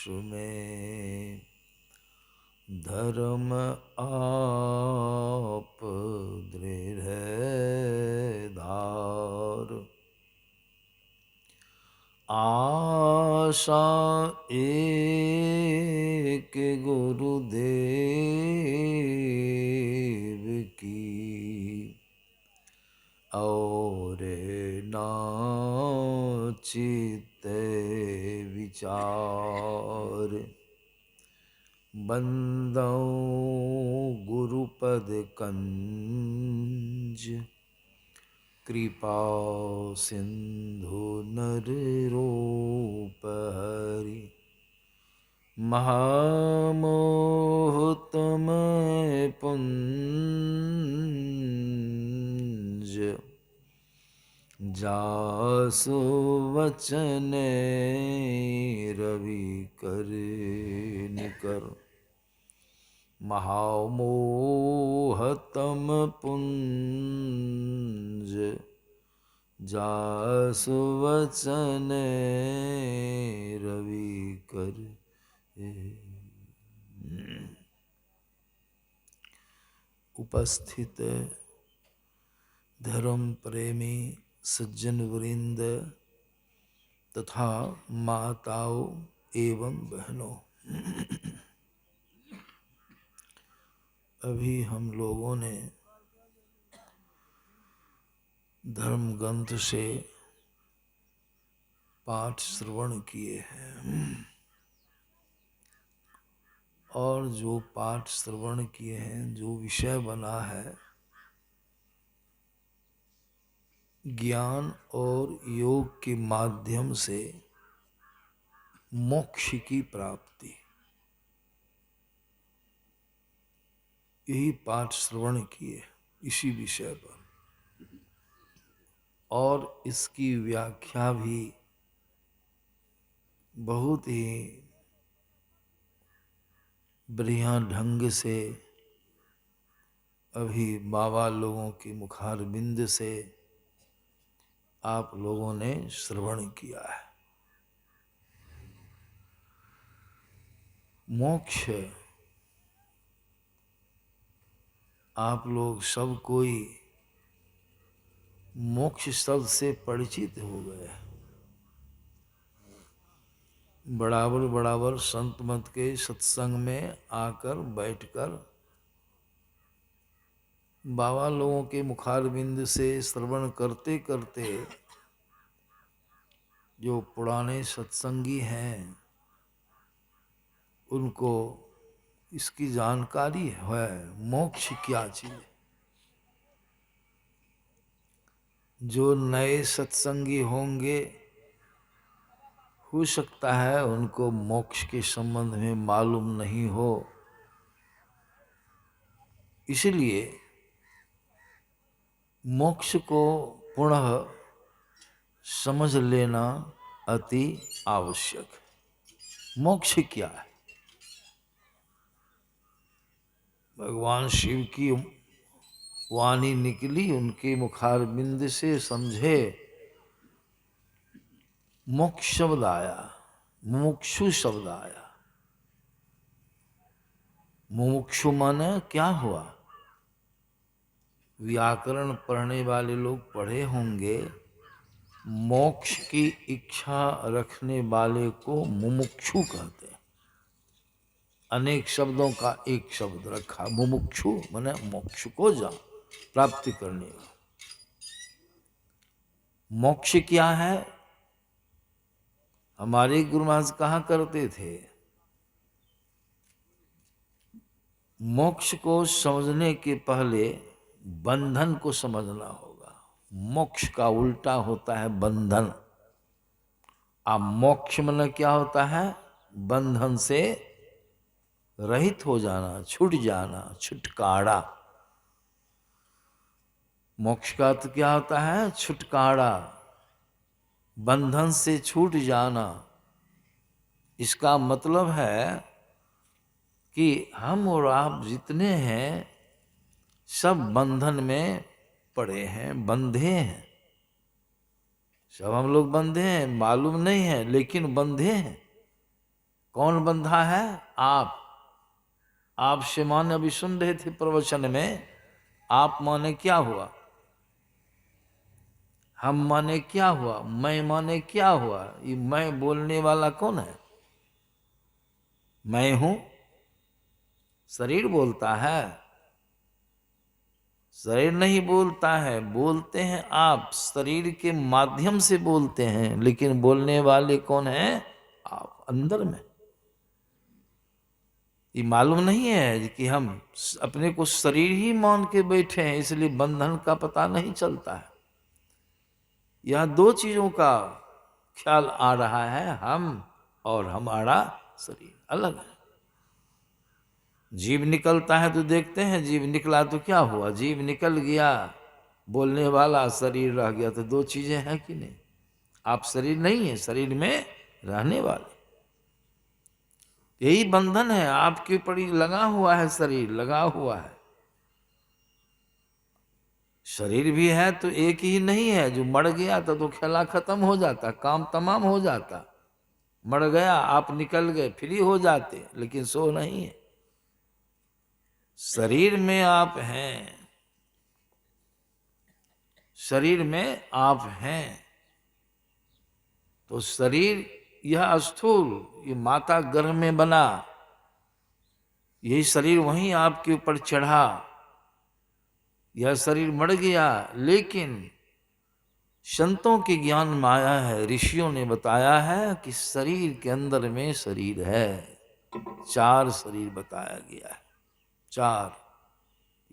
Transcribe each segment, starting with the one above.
में धर्म आप दृढ़ धार। आशा एक गुरुदेव की और नाचित विचार। बंदौ गुरुपद कंज कृपा सिंधु नर रूप हरि। महामोहतम पुंज जासु वचन रवि कर निकर। महामोहतम पुंज जासु वचन रवि कर। उपस्थित धर्म प्रेमी सज्जन वृंद तथा माताओं एवं बहनों, अभी हम लोगों ने धर्म ग्रंथ से पाठ श्रवण किए हैं और जो पाठ श्रवण किए हैं, जो विषय बना है ज्ञान और योग के माध्यम से मोक्ष की प्राप्ति, यही पाठ श्रवण किए इसी विषय पर। और इसकी व्याख्या भी बहुत ही बढ़िया ढंग से अभी बाबा लोगों के मुखारबिंद से आप लोगों ने श्रवण किया है। मोक्ष, आप लोग सब कोई मोक्ष शब्द से परिचित हो गए। बराबर बराबर संत मत के सत्संग में आकर बैठकर बाबा लोगों के मुखारबिंद से श्रवण करते करते जो पुराने सत्संगी हैं उनको इसकी जानकारी है मोक्ष क्या चीज। जो नए सत्संगी होंगे हो सकता है उनको मोक्ष के संबंध में मालूम नहीं हो, इसलिए मोक्ष को पुनः समझ लेना अति आवश्यक है। मोक्ष क्या है? भगवान शिव की वाणी निकली उनके मुखारबिंद से, समझे मोक्ष शब्द आया, मुमुक्षु शब्द आया। मुमुक्षु माने क्या हुआ? व्याकरण पढ़ने वाले लोग पढ़े होंगे, मोक्ष की इच्छा रखने वाले को मुमुक्षु कहते हैं। अनेक शब्दों का एक शब्द रखा, मुमुक्षु माने मोक्ष को जा प्राप्ति करने का। मोक्ष क्या है? हमारे गुरु महाराज कहा करते थे, मोक्ष को समझने के पहले बंधन को समझना होगा। मोक्ष का उल्टा होता है बंधन। अब मोक्ष मतलब क्या होता है? बंधन से रहित हो जाना, छूट जाना, छुटकारा। मोक्ष का अर्थ क्या होता है? छुटकारा, बंधन से छूट जाना। इसका मतलब है कि हम और आप जितने हैं सब बंधन में पड़े हैं, बंधे हैं। सब हम लोग बंधे हैं, मालूम नहीं है लेकिन बंधे हैं। कौन बंधा है? आप से माने अभी सुन रहे थे प्रवचन में, आप माने क्या हुआ, हम माने क्या हुआ, मैं माने क्या हुआ? ये मैं बोलने वाला कौन है? मैं हूं? शरीर बोलता है? शरीर नहीं बोलता है, बोलते हैं आप, शरीर के माध्यम से बोलते हैं, लेकिन बोलने वाले कौन हैं? आप अंदर में। ये मालूम नहीं है कि हम अपने को शरीर ही मान के बैठे हैं, इसलिए बंधन का पता नहीं चलता है। यह दो चीजों का ख्याल आ रहा है, हम और हमारा शरीर अलग है। जीव निकलता है तो देखते हैं, जीव निकला तो क्या हुआ, जीव निकल गया, बोलने वाला शरीर रह गया, तो दो चीजें हैं कि नहीं? आप शरीर नहीं है, शरीर में रहने वाले, यही बंधन है। आपके ऊपर ही लगा हुआ है, शरीर लगा हुआ है। शरीर भी है तो एक ही नहीं है, जो मर गया तो खेला खत्म हो जाता, काम तमाम हो जाता। मर गया, आप निकल गए, फ्री हो जाते, लेकिन सो नहीं है। शरीर में आप हैं, शरीर में आप हैं। तो शरीर यह स्थूल, ये माता गर्भ में बना, यही शरीर वहीं आपके ऊपर चढ़ा, यह शरीर मर गया। लेकिन संतों के ज्ञान में आया है, ऋषियों ने बताया है कि शरीर के अंदर में शरीर है, 4 शरीर बताया गया है, 4।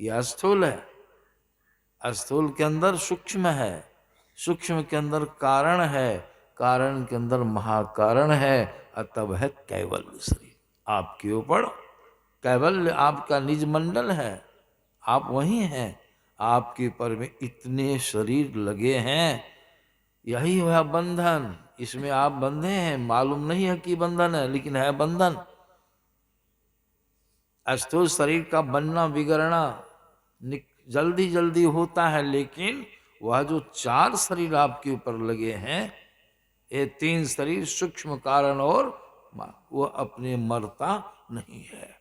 यह स्थूल है, स्थूल के अंदर सूक्ष्म है, सूक्ष्म के अंदर कारण है, कारण के अंदर महाकारण है, तब है कैवल्य शरीर। आपके ऊपर कैवल्य आपका निज मंडल है, आप वही हैं। आपके ऊपर में इतने शरीर लगे हैं, यही है बंधन। इसमें आप बंधे हैं, मालूम नहीं है कि बंधन है, लेकिन है बंधन। स्थूल शरीर का बनना बिगड़ना जल्दी जल्दी होता है, लेकिन वह जो 4 शरीर आपके ऊपर लगे हैं, ये 3 शरीर सूक्ष्म कारण और वो अपने मरता नहीं है,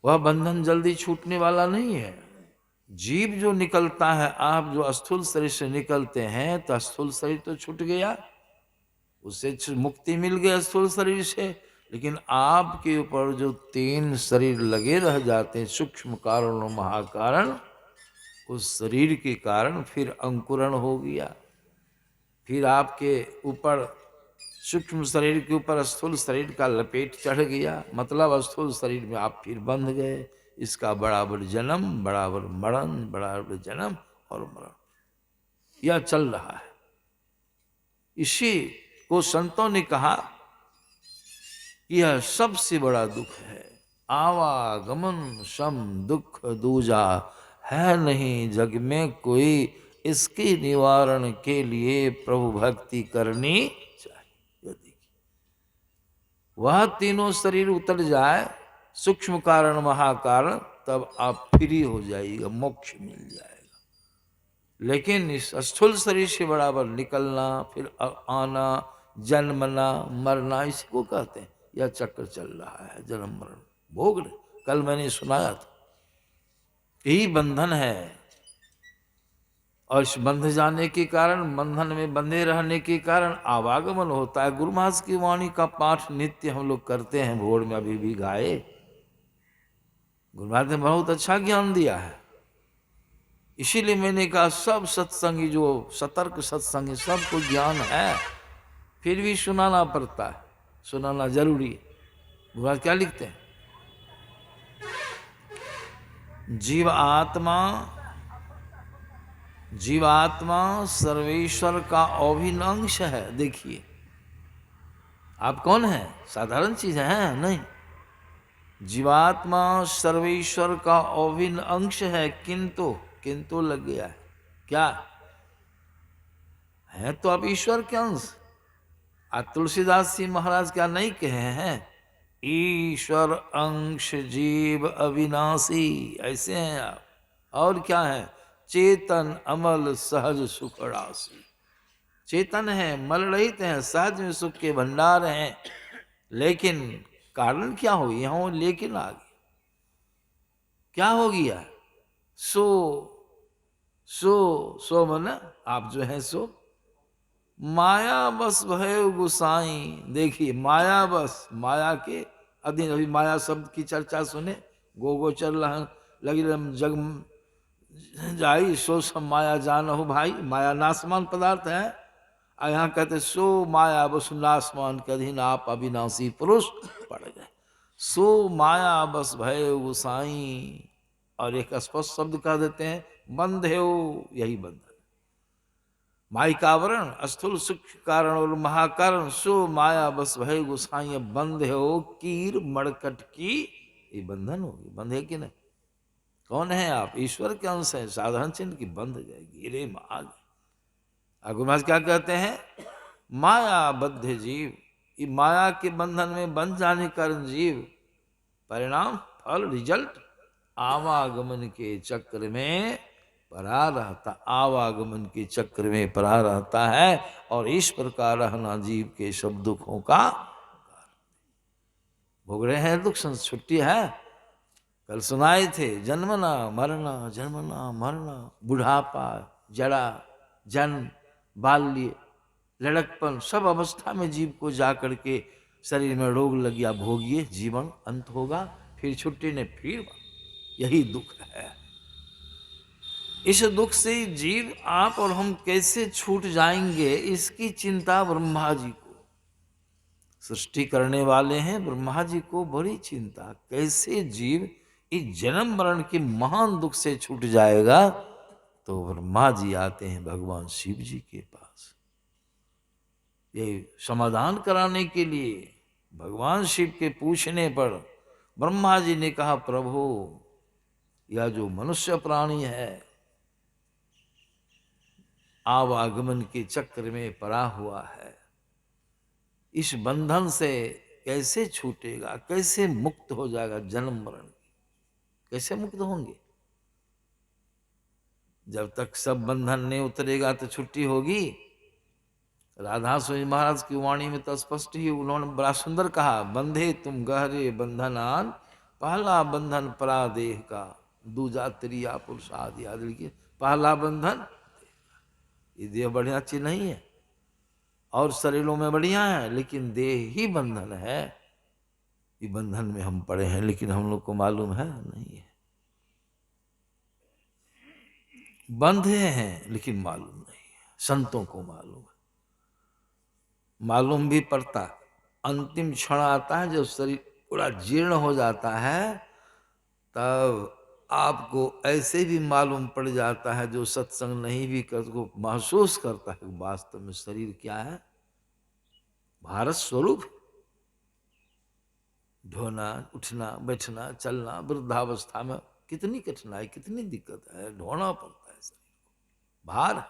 वह बंधन जल्दी छूटने वाला नहीं है। जीव जो निकलता है, आप जो स्थूल शरीर से निकलते हैं, तो स्थूल शरीर तो छूट गया, उससे मुक्ति मिल गई स्थूल शरीर से। लेकिन आपके ऊपर जो 3 शरीर लगे रह जाते हैं, सूक्ष्म कारण और महाकारण, उस शरीर के कारण फिर अंकुरण हो गया, फिर आपके ऊपर सूक्ष्म शरीर के ऊपर स्थूल शरीर का लपेट चढ़ गया, मतलब स्थूल शरीर में आप फिर बंध गए। इसका बराबर जन्म बराबर मरण, बराबर जन्म और मरण, यह चल रहा है। इसी को संतों ने कहा कि यह सबसे बड़ा दुख है, आवागमन सम दुख दूजा, है नहीं जग में कोई, इसके निवारण के लिए प्रभु भक्ति करनी चाहिए। यदि वह तीनों शरीर उतर जाए, सूक्ष्म कारण महाकारण, तब आप फ्री हो जाइएगा, मोक्ष मिल जाएगा। लेकिन इस स्थूल शरीर से बराबर निकलना, फिर आना, जन्मना, मरना, इसको कहते हैं। यह चक्र चल रहा है, जन्म मरण भोग रहे। कल मैंने सुनाया था, यही बंधन है। और इस बंध जाने के कारण, बंधन में बंधे रहने के कारण आवागमन होता है। गुरु महाराज की वाणी का पाठ नित्य हम लोग करते हैं, भोर में अभी भी गाए। गुरु महाराज ने बहुत अच्छा ज्ञान दिया है, इसीलिए मैंने कहा सब सत्संगी, जो सतर्क सत्संगी, सबको ज्ञान है, फिर भी सुनाना पड़ता है, सुनाना जरूरी है। गुरु महाराज क्या लिखते हैं? जीवात्मा सर्वेश्वर का अभिन्न अंश है। देखिए, आप कौन है? साधारण चीज है नहीं। जीवात्मा सर्वेश्वर का अभिन्न अंश है, किंतु लग गया है। क्या है? तो आप ईश्वर के अंश। आज तुलसीदास जी महाराज क्या नहीं कहे हैं? ईश्वर अंश जीव अविनाशी, ऐसे हैं आप। और क्या है? चेतन अमल सहज सुख राशि। चेतन है, मल रहित हैं, सहज में सुख के भंडार हैं। लेकिन कारण क्या हो, यहां लेकिन आ गया, क्या हो गया? सो सो सो मन आप जो है सो माया बस भय गुसाई। देखिए माया बस, माया के अधीन। अभी माया शब्द की चर्चा सुने, गो चल रहा लगी जग जाई सो सब माया जान हो भाई। माया नासमान पदार्थ है। और यहाँ कहते सो माया बस नासमान के अधीन आप अविनाशी पुरुष पड़ गए। सो माया बस भय गुसाई। और एक स्पष्ट शब्द कह देते हैं बंध हो, यही बंधन। माई का आवरण स्थूल सूक्ष्म कारण और महाकारण सो माया बस भय गुसाई। बंध हो कीर मड़कट की, ये बंधन होगी। बंध है कि नहीं? कौन है आप? ईश्वर के अंश है। साधारण चिन्ह की बंध जाएगी, गिरे माग। आगु महाराज क्या कहते हैं? माया बद्ध जीव, ये माया के बंधन में बंध जाने के कारण जीव परिणाम फल रिजल्ट आवागमन के चक्र में पड़ा रहता, आवागमन के चक्र में पड़ा रहता है। और इस प्रकार रहना जीव के सब दुखों का भोग रहे हैं। दुख छुट्टी है। कल सुनाए थे जन्मना मरना, जन्मना मरना, बुढ़ापा, जड़ा, जन्म, बाल्य, लड़कपन, सब अवस्था में जीव को जा करके शरीर में रोग लग गया, भोगिए, जीवन अंत होगा, फिर छुट्टी ने फिर। यही दुख है। इस दुख से जीव आप और हम कैसे छूट जाएंगे, इसकी चिंता ब्रह्मा जी को, सृष्टि करने वाले हैं ब्रह्मा जी को बड़ी चिंता, कैसे जीव इस जन्म मरण के महान दुख से छूट जाएगा। तो ब्रह्मा जी आते हैं भगवान शिव जी के पास, ये समाधान कराने के लिए। भगवान शिव के पूछने पर ब्रह्मा जी ने कहा प्रभु, यह जो मनुष्य प्राणी है आवागमन के चक्र में पड़ा हुआ है, इस बंधन से कैसे छूटेगा, कैसे मुक्त हो जाएगा? जन्म मरण कैसे मुक्त होंगे? जब तक सब बंधन नहीं उतरेगा तो छुट्टी होगी? राधा स्वामी महाराज की वाणी में तो स्पष्ट ही उन्होंने बड़ा सुंदर कहा, बंधे तुम गहरे बंधनान, पहला बंधन परादेह का, दूजा त्रिया पुरुषादि आदि की। पहला बंधन ये देह बढ़िया चीज नहीं है और शरीरों में बढ़िया है, लेकिन देह ही बंधन है। ये बंधन में हम पड़े हैं, लेकिन हम लोग को मालूम है नहीं है। बंधे हैं लेकिन मालूम नहीं है। संतों को मालूम है, मालूम भी पड़ता। अंतिम क्षण आता है जब शरीर पूरा जीर्ण हो जाता है, तब आपको ऐसे भी मालूम पड़ जाता है, जो सत्संग नहीं भी कर को महसूस करता है वास्तव में शरीर क्या है, भारत स्वरूप। ढोना, उठना, बैठना, चलना, वृद्धावस्था में कितनी कठिनाई, कितनी दिक्कत है, ढोना पड़ता है शरीर को, भार।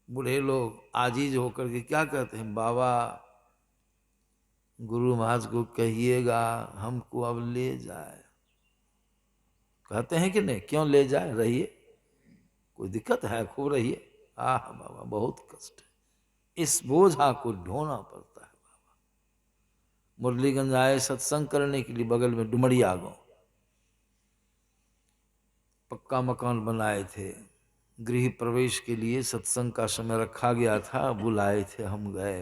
बूढ़े लोग आजीज होकर के क्या कहते हैं, बाबा गुरु महाराज को कहिएगा हमको अब ले जाए। कहते हैं कि नहीं? क्यों ले जाए, रहिए, कोई दिक्कत है, खूब रहिए। आह बाबा बहुत कष्ट है, इस बोझा को ढोना पड़ता है। बाबा मुरलीगंज आए सत्संग करने के लिए, बगल में डुमरिया गांव, पक्का मकान बनाए थे, गृह प्रवेश के लिए सत्संग का समय रखा गया था, बुलाए थे, हम गए,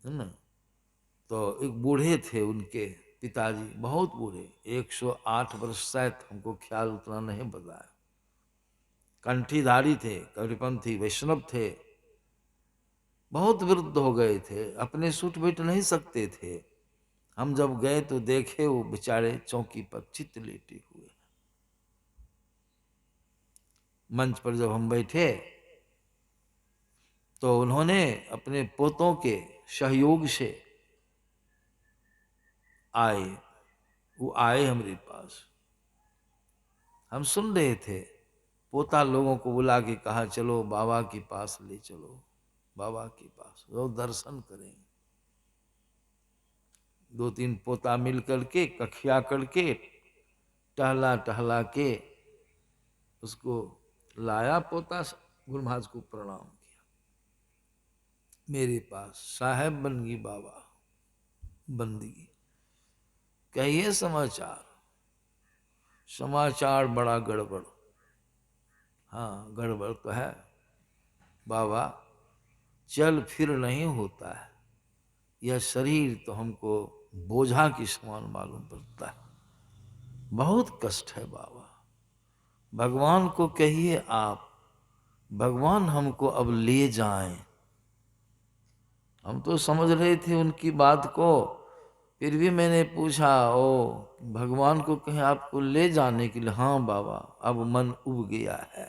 है ना। तो एक बूढ़े थे, उनके पिताजी बहुत बूढ़े, 108 वर्ष शायद, हमको ख्याल उतना नहीं बताया। कंठीधारी थे, कबीरपंथी वैष्णव थे, बहुत वृद्ध हो गए थे, अपने सूट बैठ नहीं सकते थे। हम जब गए तो देखे वो बेचारे चौकी पर चित लेटे हुए। मंच पर जब हम बैठे तो उन्होंने अपने पोतों के सहयोग से आए, वो आए हमारे पास, हम सुन रहे थे। पोता लोगों को बुला के कहा चलो बाबा के पास ले चलो, बाबा के पास वो दर्शन करेंगे। 2-3 पोता मिल करके कखिया करके टहला टहला के उसको लाया पोता गुरु महाराज को प्रणाम किया। मेरे पास साहेब बनगी बाबा बंदगी, कहिए समाचार। समाचार बड़ा गड़बड़। हाँ गड़बड़ तो है बाबा, चल फिर नहीं होता है, यह शरीर तो हमको बोझा की समान मालूम पड़ता है, बहुत कष्ट है बाबा। भगवान को कहिए आप, भगवान हमको अब ले जाएं। हम तो समझ रहे थे उनकी बात को, फिर भी मैंने पूछा ओ भगवान को कहें आपको ले जाने के लिए। हाँ बाबा अब मन उब गया है।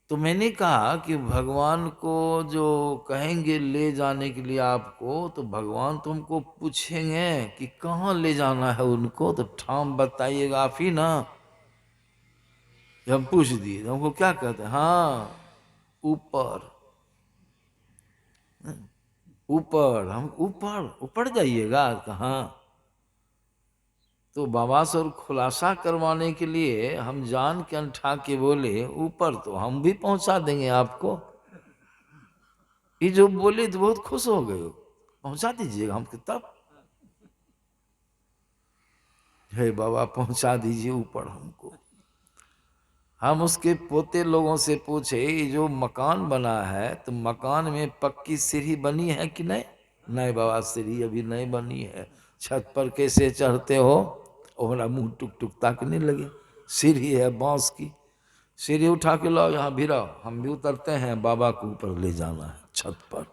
तो मैंने कहा कि भगवान को जो कहेंगे ले जाने के लिए आपको, तो भगवान तुमको पूछेंगे कि कहाँ ले जाना है उनको, तो ठाम बताइएगा आप ही ना। हम पूछ दिए हमको क्या कहते हैं, हाँ ऊपर ऊपर। हम ऊपर ऊपर जाइएगा कहाँ। तो बाबा से खुलासा करवाने के लिए हम जान के अनठा के बोले ऊपर तो हम भी पहुंचा देंगे आपको। ये जो बोले तो बहुत खुश हो गए, पहुंचा दीजिएगा हमको तब। हे बाबा पहुंचा दीजिए ऊपर हमको। हम उसके पोते लोगों से पूछे ये जो मकान बना है तो मकान में पक्की सीढ़ी बनी है कि नहीं। नहीं बाबा सीढ़ी अभी नहीं बनी है। छत पर कैसे चढ़ते हो, और मेरा मुंह टुक टुक ताकने लगे। सीढ़ी है बांस की, सीढ़ी उठा के लाओ यहाँ भी रहो, हम भी उतरते हैं, बाबा को ऊपर ले जाना है छत पर।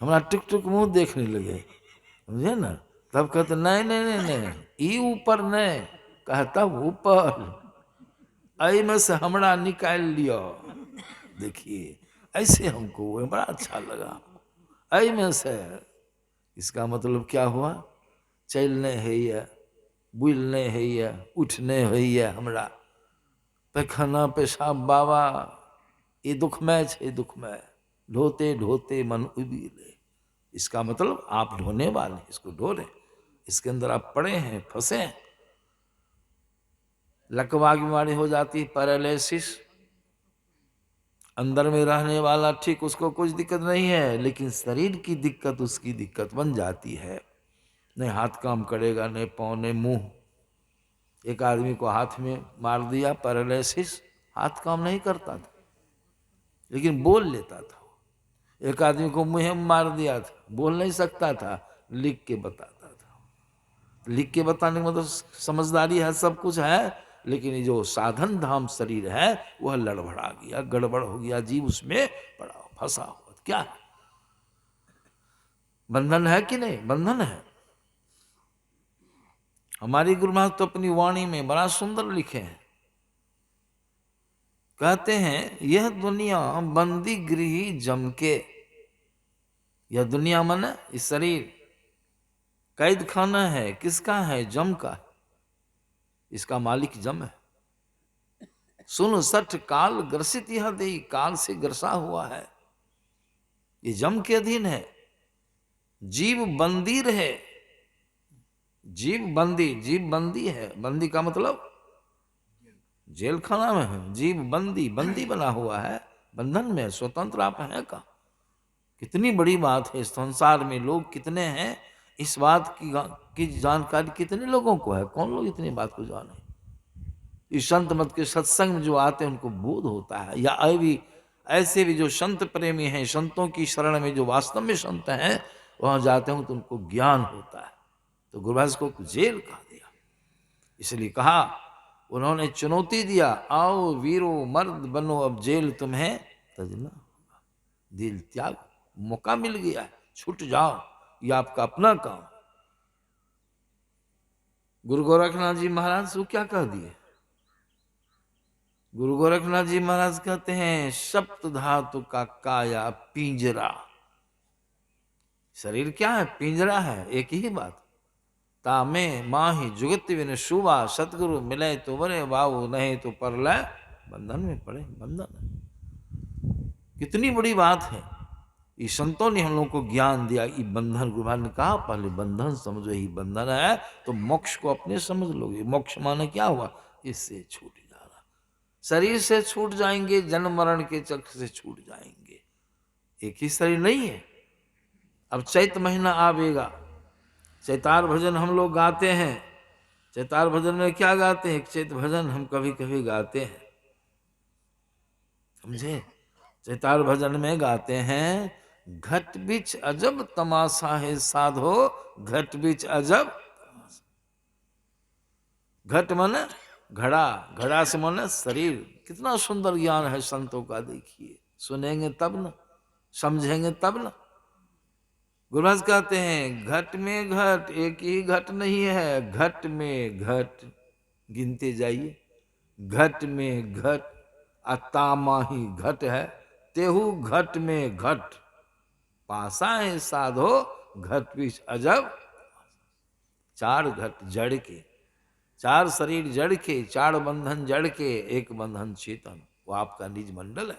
हमारा टुक टुक मुंह देखने लगे, समझे ना। तब कहते नहीं नहीं नहीं नहीं ई ऊपर नहीं, कहता ऊपर आई में से हमरा निकाल लियो। देखिए ऐसे हमको वो बड़ा अच्छा लगा, आई में से। इसका मतलब क्या हुआ, चलने है या बुलने है या उठने है या हमरा पैखाना पेशाब बाबा ये दुखमय है, दुखमय ढोते ढोते मन उबीले। इसका मतलब आप ढोने वाले, इसको ढो रहे, इसके अंदर आप पड़े हैं, फंसे हैं। लकवा की बीमारी हो जाती, पैरालिसिस, अंदर में रहने वाला ठीक उसको कुछ दिक्कत नहीं है, लेकिन शरीर की दिक्कत उसकी दिक्कत बन जाती है। नहीं हाथ काम करेगा, नहीं पाँव, नहीं मुंह। एक आदमी को हाथ में मार दिया पैरालिसिस, हाथ काम नहीं करता था लेकिन बोल लेता था। एक आदमी को मुंह में मार दिया था, बोल नहीं सकता था, लिख के बताता था। लिख के बताने का मतलब समझदारी है, सब कुछ है, लेकिन ये जो साधन धाम शरीर है वह लड़बड़ा गया, गड़बड़ हो गया, जीव उसमें पड़ा फंसा हुआ। क्या है, बंधन है कि नहीं, बंधन है। हमारी गुरु महाराज तो अपनी वाणी में बड़ा सुंदर लिखे हैं, कहते हैं यह दुनिया बंदी गृही जम के। यह दुनिया मन इस शरीर कैद खाना है, किसका है, जम का। इसका मालिक जम है। सुन सठ काल ग्रसित यह देही, काल से ग्रसा हुआ है, ये जम के अधीन है। जीव बंदी रहे, जीव बंदी, जीव बंदी है, बंदी का मतलब जेल खाना में है। जीव बंदी, बंदी बना हुआ है, बंधन में। स्वतंत्र आप हैं का। कितनी बड़ी बात है, संसार में लोग कितने हैं, इस बात की जानकारी कितने लोगों को है, कौन लोग इतनी बात को जाने। इस संत मत के सत्संग में जो आते हैं उनको बोध होता है, या अभी ऐसे भी जो संत प्रेमी हैं, संतों की शरण में जो वास्तव में संत हैं, वहां जाते हैं तो उनको ज्ञान होता है। तो गुरु महाराज को जेल कहा दिया, इसलिए कहा, उन्होंने चुनौती दिया, आओ वीरो मर्द बनो, अब जेल तुम्हें तजना होगा। दिल त्याग, मौका मिल गया है, छूट जाओ, ये आपका अपना काम। गुरु गोरखनाथ जी महाराज को क्या कह दिए। गुरु गोरखनाथ जी महाराज कहते हैं सप्त धातु का काया पिंजरा। शरीर क्या है, पिंजरा है, एक ही बात। तामे माही जुगत विन शुवा, सतगुरु मिले तो बरे बाबू, नहीं तो परलय बंधन में पड़े। बंधन है, कितनी बड़ी बात है। ये संतों ने हम लोग को ज्ञान दिया, ये बंधन। गुरु ने कहा पहले बंधन समझो, ही बंधन है तो मोक्ष को अपने समझ लोगे। मोक्ष माने क्या हुआ, इससे छूट जाना। शरीर से छूट जाएंगे, जन्म मरण के चक्र से छूट जाएंगे। एक ही शरीर नहीं है। अब चैत महीना आवेगा, चैतार भजन हम लोग गाते हैं। चैतार भजन में क्या गाते हैं? एक चैत भजन हम कभी कभी गाते हैं, समझे? चैतार भजन में गाते हैं, घट बिच अजब तमाशा है साधो, घट बिच अजब। घट माने घड़ा, घड़ा से माने शरीर। कितना सुंदर ज्ञान है संतों का, देखिए। सुनेंगे तब ना, समझेंगे तब ना। गुरुराज कहते हैं, घट में घट, एक ही घट नहीं है, घट में घट गिनते जाइए। घट में घट, अतामा ही घट है, तेहू घट में घट, पासा है साधो, घट बीच अजब। चार घट जड़ के, चार शरीर जड़ के, चार बंधन जड़ के, एक बंधन चेतन, वो आपका निज मंडल है।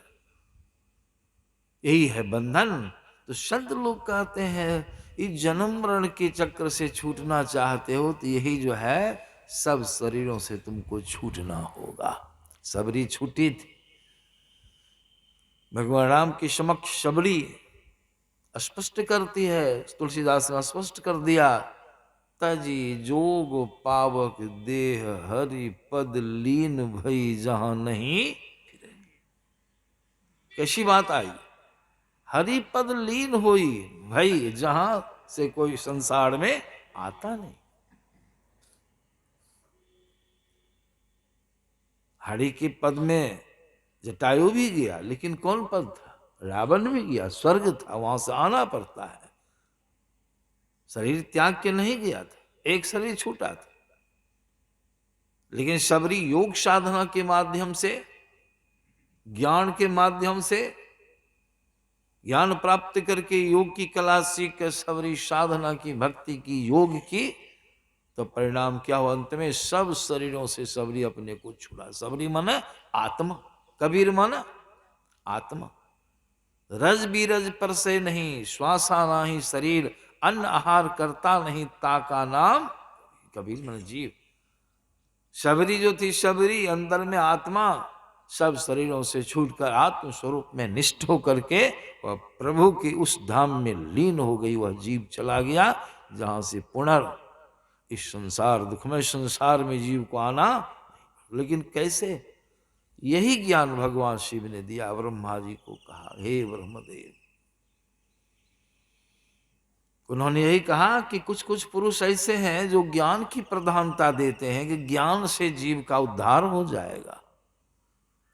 यही है बंधन। तो संत लोग कहते हैं, इस जन्म मरण के चक्र से छूटना चाहते हो तो यही जो है, सब शरीरों से तुमको छूटना होगा। सबरी छूटी थी, भगवान राम के समक्ष सबरी स्पष्ट करती है, तुलसीदास ने स्पष्ट कर दिया, तजी जोग पावक देह हरि पद लीन भई जहां नहीं। कैसी बात आई? हरि पद लीन हुई भाई, जहां से कोई संसार में आता नहीं। हरि के पद में जटायु भी गया, लेकिन कौन पद था? रावण भी गया, स्वर्ग था, वहां से आना पड़ता है। शरीर त्याग के नहीं गया था, एक शरीर छूटा था। लेकिन सबरी योग साधना के माध्यम से, ज्ञान के माध्यम से, ज्ञान प्राप्त करके योग की कला सीख कर सबरी साधना की, भक्ति की, योग की, तो परिणाम क्या हुआ? अंत में सब शरीरों से सबरी अपने को छुड़ा। सबरी माने आत्मा, कबीर माने आत्मा। रज बीरज पर से नहीं, श्वासा नाही शरीर, अन्न आहार करता नहीं, ताका नाम कबीर माने जीव। सबरी जो थी, सबरी अंदर में आत्मा, सब शरीरों से छूटकर आत्म स्वरूप में निष्ठ होकर के वह प्रभु की उस धाम में लीन हो गई। वह जीव चला गया जहां से पुनर् इस संसार, दुखमय संसार में जीव को आना। लेकिन कैसे? यही ज्ञान भगवान शिव ने दिया। ब्रह्मा जी को कहा, हे ब्रह्मदेव, उन्होंने यही कहा कि कुछ कुछ पुरुष ऐसे हैं जो ज्ञान की प्रधानता देते हैं कि ज्ञान से जीव का उद्धार हो जाएगा,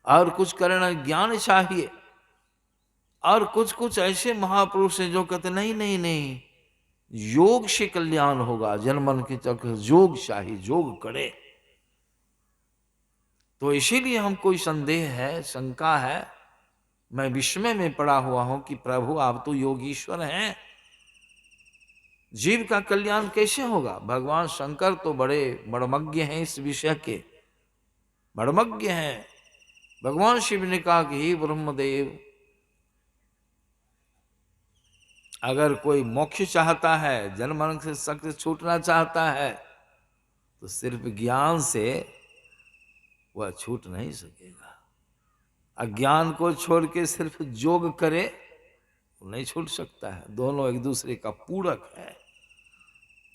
और कुछ करना ज्ञान चाहिए। और कुछ कुछ ऐसे महापुरुष हैं जो कहते नहीं नहीं नहीं, योग से कल्याण होगा, जन्मन के चक्र योग चाहिए, योग करे। तो इसीलिए हमको संदेह है, शंका है, मैं विस्मय में पड़ा हुआ हूं कि प्रभु आप तो योगीश्वर हैं, जीव का कल्याण कैसे होगा? भगवान शंकर तो बड़े मर्मज्ञ हैं, इस विषय के मर्मज्ञ हैं। भगवान शिव ने कहा कि हे ब्रह्मदेव, अगर कोई मोक्ष चाहता है, जन्म मरण से शक्ति छूटना चाहता है, तो सिर्फ ज्ञान से वह छूट नहीं सकेगा। अज्ञान को छोड़ के सिर्फ योग करे, वो नहीं छूट सकता है। दोनों एक दूसरे का पूरक है,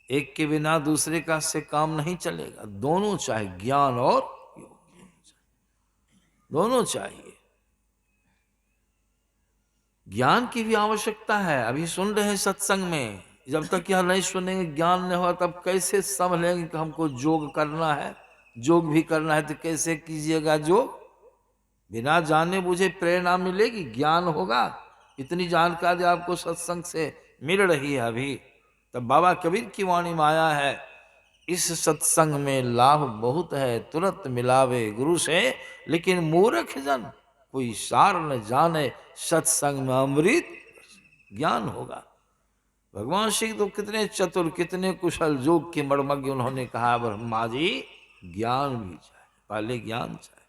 एक के बिना दूसरे का से काम नहीं चलेगा। दोनों चाहिए, ज्ञान और योग, दोनों चाहिए। ज्ञान की भी आवश्यकता है। अभी सुन रहे हैं सत्संग में, जब तक यह नहीं सुनेंगे, ज्ञान नहीं हुआ, तब कैसे समझ लेंगे कि हमको योग करना है? योग भी करना है तो कैसे कीजिएगा योग? बिना जाने बुझे प्रेरणा मिलेगी? ज्ञान होगा। इतनी जानकारी आपको सत्संग से मिल रही है अभी, तब बाबा कबीर की वाणी में आया है, इस सत्संग में लाभ बहुत है, तुरंत मिलावे गुरु से, लेकिन मूर्ख जन कोई सार न जाने, सत्संग में अमृत ज्ञान होगा। भगवान श्री तो कितने चतुर, कितने कुशल, योग के मर्मज्ञ। उन्होंने कहा, ब्रह्मा जी ज्ञान भी चाहिए, पहले ज्ञान चाहिए,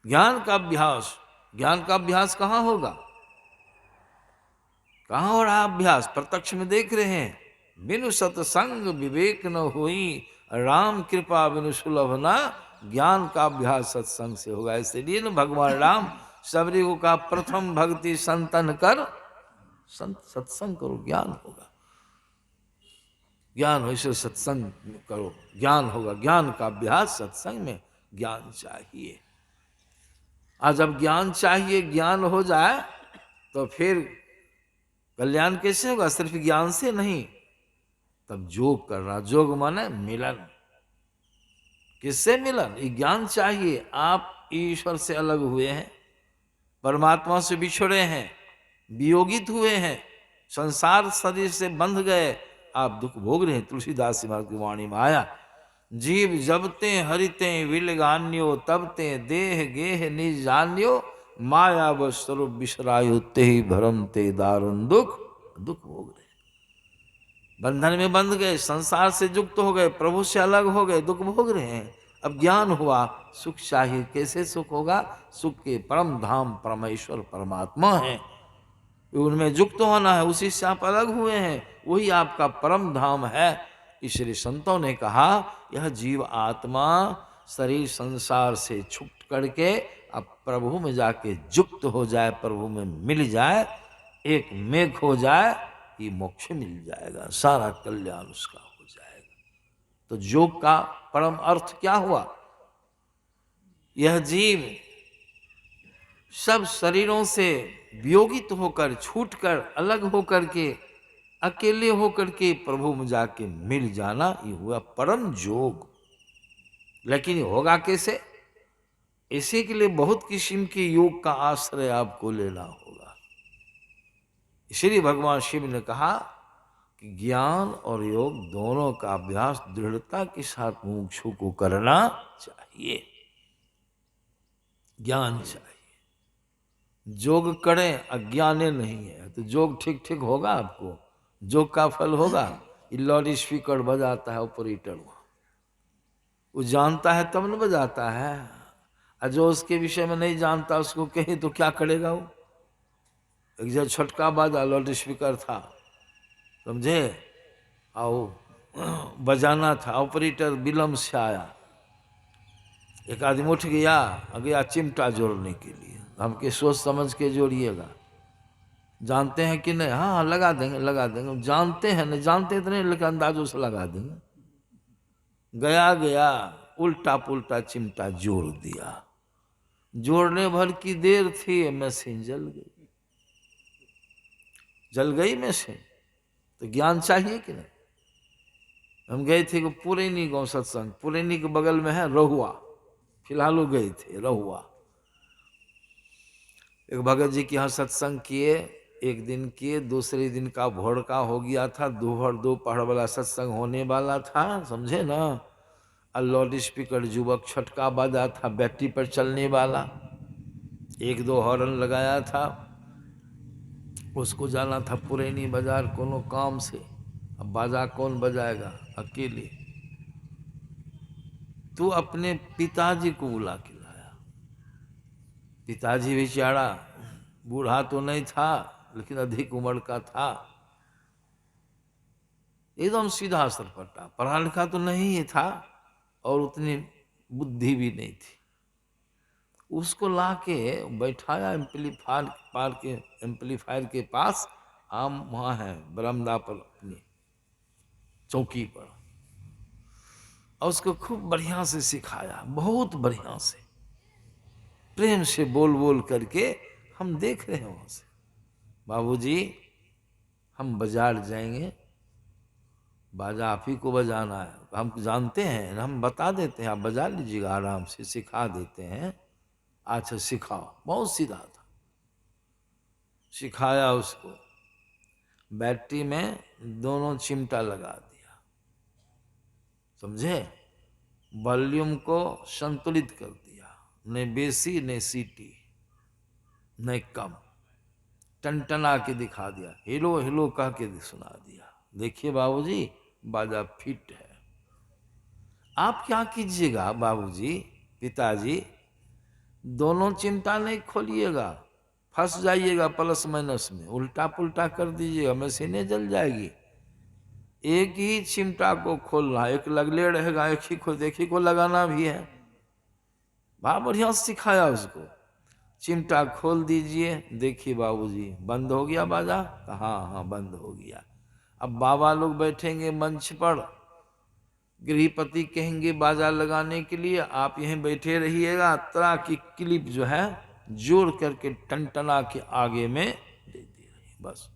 ज्ञान का अभ्यास। ज्ञान का अभ्यास कहाँ होगा? कहाँ हो रहा अभ्यास? प्रत्यक्ष में देख रहे हैं, बिनु सत्संग विवेक न होई, राम कृपा बिनु सुलभ न ज्ञान का अभ्यास सत्संग से होगा। इसलिए न भगवान राम सबरी को कहा प्रथम भक्ति संतन कर, सत्संग करो ज्ञान होगा, ज्ञान हो इसलिए सत्संग करो, ज्ञान होगा। ज्ञान का अभ्यास सत्संग में ज्ञान चाहिए। आज जब ज्ञान चाहिए, ज्ञान हो जाए तो फिर कल्याण कैसे होगा? सिर्फ ज्ञान से नहीं, तब योग करना। योग माने मिलन। किससे मिलन? ये ज्ञान चाहिए। आप ईश्वर से अलग हुए हैं, परमात्मा से बिछड़े हैं, वियोगित हुए हैं, संसार शरीर से बंध गए, आप दुख भोग रहे हैं। तुलसीदास महाराज की वाणी में आया, जीव जबते हरिते विलगान्यो तबते देह गेह निज जान्यो माया व स्वरूप बिसरायो ते ही भरम ते दारुण दुख। दुख भोग रहे, बंधन में बंध गए, संसार से युक्त हो गए, प्रभु से अलग हो गए, दुख भोग रहे हैं। अब ज्ञान हुआ, सुख चाहिए। कैसे सुख होगा? सुख के परम धाम परमेश्वर परमात्मा है, उनमें युक्त होना है, उसी से आप अलग हुए हैं, वही आपका परम धाम है। इसलिए संतों ने कहा यह जीव आत्मा शरीर संसार से छूट करके अब प्रभु में जाके युक्त हो जाए, प्रभु में मिल जाए, एक मेघ हो जाए, ये मोक्ष मिल जाएगा, सारा कल्याण उसका हो जाएगा। तो योग का परम अर्थ क्या हुआ? यह जीव सब शरीरों से वियोगित होकर, छूटकर, अलग होकर के, अकेले होकर के प्रभु में जाके मिल जाना, ये हुआ परम योग। लेकिन होगा कैसे? इसी के लिए बहुत किस्म के योग का आश्रय आपको लेना होगा। इसलिए भगवान शिव ने कहा कि ज्ञान और योग दोनों का अभ्यास दृढ़ता के साथ मुमुक्षु को करना चाहिए। ज्ञान चाहिए, योग करें, अज्ञाने नहीं है तो योग ठीक ठीक होगा। आपको योग का फल होगा। लाउड स्पीकर बजाता है ऑपरेटर, वो जानता है तब न बजाता है, और जो उसके विषय में नहीं जानता उसको कहे तो क्या करेगा वो? एक जगह छोटका बाजा लाउड स्पीकर था, समझे, आओ बजाना था, ऑपरेटर विलम्ब से आया, एक आदमी उठ गया चिमटा जोड़ने के लिए। हमके सोच समझ के जोड़िएगा, जानते हैं कि नहीं? हाँ लगा देंगे, लगा देंगे। जानते हैं नहीं, जानते तो नहीं, लेकिन अंदाजों से लगा देंगे। गया उल्टा पुल्टा चिमटा जोड़ दिया, जोड़ने भर की देर थी, मशीन जल गई। जल गई मशीन, तो ज्ञान चाहिए कि नहीं? हम गए थे पुरैनी गांव सत्संग, पुरैनी के बगल में है रहुआ, फिलहाल वो गए थे रहुआ। एक भगत जी के यहाँ सत्संग किए, एक दिन किए, दूसरे दिन का भोरका हो गया था, दोपहर वाला सत्संग होने वाला था, समझे ना। और लाउड स्पीकर युवक छटका बाजा था, बैटरी पर चलने वाला, एक दो हॉर्न लगाया था। उसको जाना था पुरैनी बाजार कोनो काम से, अब बाजा कौन बजाएगा? अकेले। तो अपने पिताजी को बुला के लाया। पिताजी बेचारा बूढ़ा तो नहीं था, लेकिन अधिक उम्र का था, एकदम सीधा सरपटा, पढ़ा लिखा तो नहीं था और उतनी बुद्धि भी नहीं थी। उसको लाके बैठाया एम्पलीफायर के पास, आम वहाँ है बरामदा पर अपनी चौकी पर, और उसको खूब बढ़िया से सिखाया, बहुत बढ़िया से, प्रेम से बोल बोल करके। हम देख रहे हैं वहाँ से, बाबूजी हम बाजार जाएंगे, बाजा आप ही को बजाना है, हम जानते हैं, हम बता देते हैं, आप बजा लीजिएगा, आराम से सिखा देते हैं। अच्छा सिखाओ। बहुत सीधा था, सिखाया उसको, बैटरी में दोनों चिमटा लगा दिया, समझे, वॉल्यूम को संतुलित कर दिया, न बेसी न सीटी न कम, टनटना के दिखा दिया, हेलो हेलो कह के सुना दिया। देखिए बाबूजी बाजा फिट है। आप क्या कीजिएगा बाबूजी, पिताजी, दोनों चिमटा नहीं खोलिएगा, फंस जाइएगा प्लस माइनस में, उल्टा पुल्टा कर दीजिएगा, मशीनें जल जाएगी। एक ही चिमटा को खोलना, एक लगले रहेगा, एक ही को लगाना भी है। बड़ा बढ़िया से सिखाया उसको। चिमटा खोल दीजिए, देखिए बाबूजी बंद हो गया बाजा? हाँ हाँ बंद हो गया। अब बाबा लोग बैठेंगे मंच पर, गृहपति कहेंगे बाजा लगाने के लिए, आप यहीं बैठे रहिएगा, तरह की क्लिप जो है जोड़ करके टनटना के आगे में दे दी रही, बस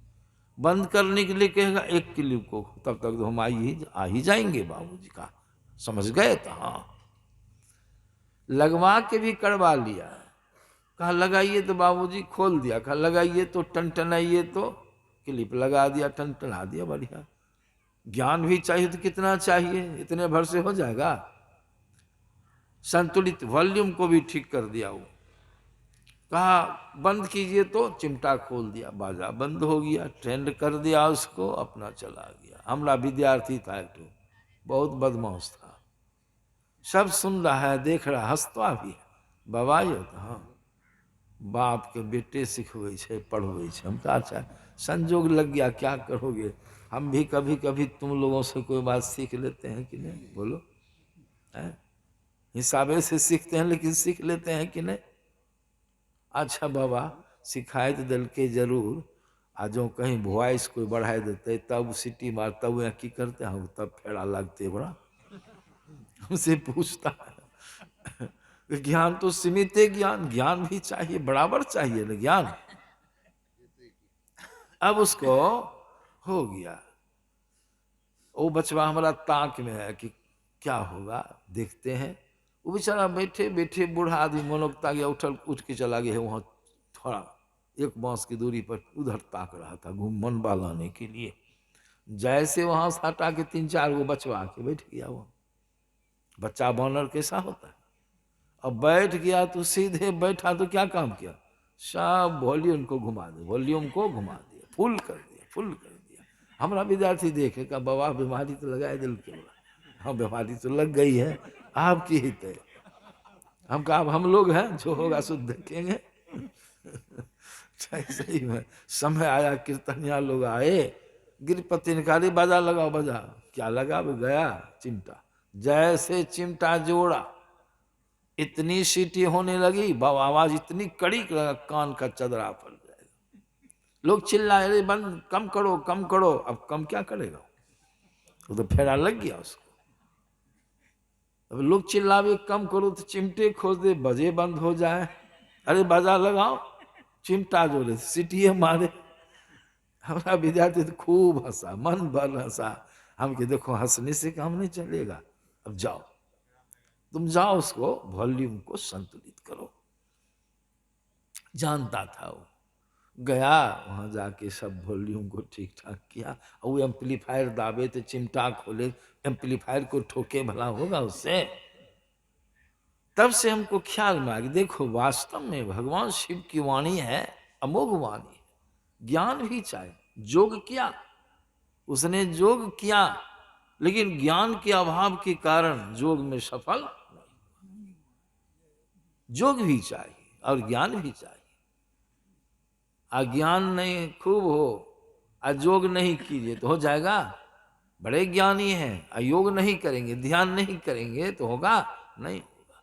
बंद करने के लिए कहेगा एक क्लिप को, तब तक तो हम आ ही जाएंगे बाबूजी का। समझ गए? तो हाँ, लगवा के भी करवा लिया। कहा लगाइए तो बाबूजी खोल दिया, कहा लगाइए तो टनटनाइए तो क्लिप लगा दिया, टनटना दिया। बढ़िया। ज्ञान भी चाहिए तो कितना चाहिए, इतने भर से हो जाएगा? संतुलित वॉल्यूम को भी ठीक कर दिया वो। कहा बंद कीजिए तो चिमटा खोल दिया, बाजा बंद हो गया, ट्रेंड कर दिया उसको, अपना चला गया। हमारा विद्यार्थी था एक तो, बहुत बदमाश था, सब सुन रहा है, देख रहा, हंसता भी है। बाबा यो तो हाँ, बाप के बेटे सिखबै छे, पढ़बै छे। हम कहा अच्छा संजोग लग गया, क्या करोगे। हम भी कभी कभी तुम लोगों से कोई बात सीख लेते हैं कि नहीं, बोलो? है हिसाबे से सीखते हैं, लेकिन सीख लेते हैं कि नहीं? अच्छा बाबा सिखाए तो दिल के जरूर, आ जो कहीं वॉइस कोई बढ़ाए देते तब सीटी मार, तब यहाँ की करते हम, तब फेड़ा लगते बड़ा। हमसे पूछता है ज्ञान तो सीमित है, ज्ञान ज्ञान भी चाहिए, बराबर चाहिए ना ज्ञान। अब उसको हो गया, वो बचवा हमारा ताक में है कि क्या होगा, देखते हैं। वो बेचारा बैठे बैठे बूढ़ा आदमी मनोकता गया, उठ के चला गया है वहाँ, थोड़ा एक बांस की दूरी पर उधर ताक रहा था घूम मन बहलाने के लिए। जैसे वहां से हटा के 3-4 गो बचवा के बैठ गया वो। बच्चा बानर कैसा होता है? अब बैठ गया तो सीधे बैठा तो क्या काम किया, सब वॉल्यूम को घुमा दिया, वॉल्यूम को घुमा दिया, फुल कर दिया, फुल कर दिया। हमारा विद्यार्थी देखे का बाबा बीमारी तो लगाए दिल के, बोला हाँ बीमारी तो लग गई है, आपकी हित है। हम कहा अब हम लोग हैं, जो होगा सो देखेंगे। सही में समय आया, कीर्तनिया लोग आए, गिरपति ने कहा बाजा लगाओ, बाजा क्या लगा, गया चिमटा। जैसे चिमटा जोड़ा इतनी सीटी होने लगी, आवाज इतनी कड़ी, कान का चदरा फट जाएगा। लोग चिल्लाए अरे बंद, कम करो कम करो। अब कम क्या करेगा, वो तो फेरा लग गया उसको। अब लोग चिल्लावे कम करो तो चिमटे खोज दे, बजे बंद हो जाए। अरे बाजा लगाओ, चिमटा जोड़े, सीटिए मारे। हमारा विद्यार्थी तो खूब हंसा, मन भर हंसा। हम कि देखो हंसने से काम नहीं चलेगा, अब जाओ तुम जाओ, उसको वॉल्यूम को संतुलित करो। जानता था वो, गया वहां जाके सब वॉल्यूम को ठीक ठाक किया। और वो एम्पलीफायर दाबे तो चिमटा खोले, एम्पलीफायर को ठोके, भला होगा उससे? तब से हमको ख्याल में आ गया, देखो वास्तव में भगवान शिव की वाणी है, अमोघ वाणी है। ज्ञान भी चाहिए, जोग किया उसने, जोग किया, लेकिन ज्ञान के अभाव के कारण जोग में सफल नहीं। जोग भी चाहिए और ज्ञान भी चाहिए। अज्ञान नहीं खूब हो, अयोग नहीं कीजिए तो हो जाएगा? बड़े ज्ञानी हैं, अयोग नहीं करेंगे, ध्यान नहीं करेंगे तो होगा नहीं होगा।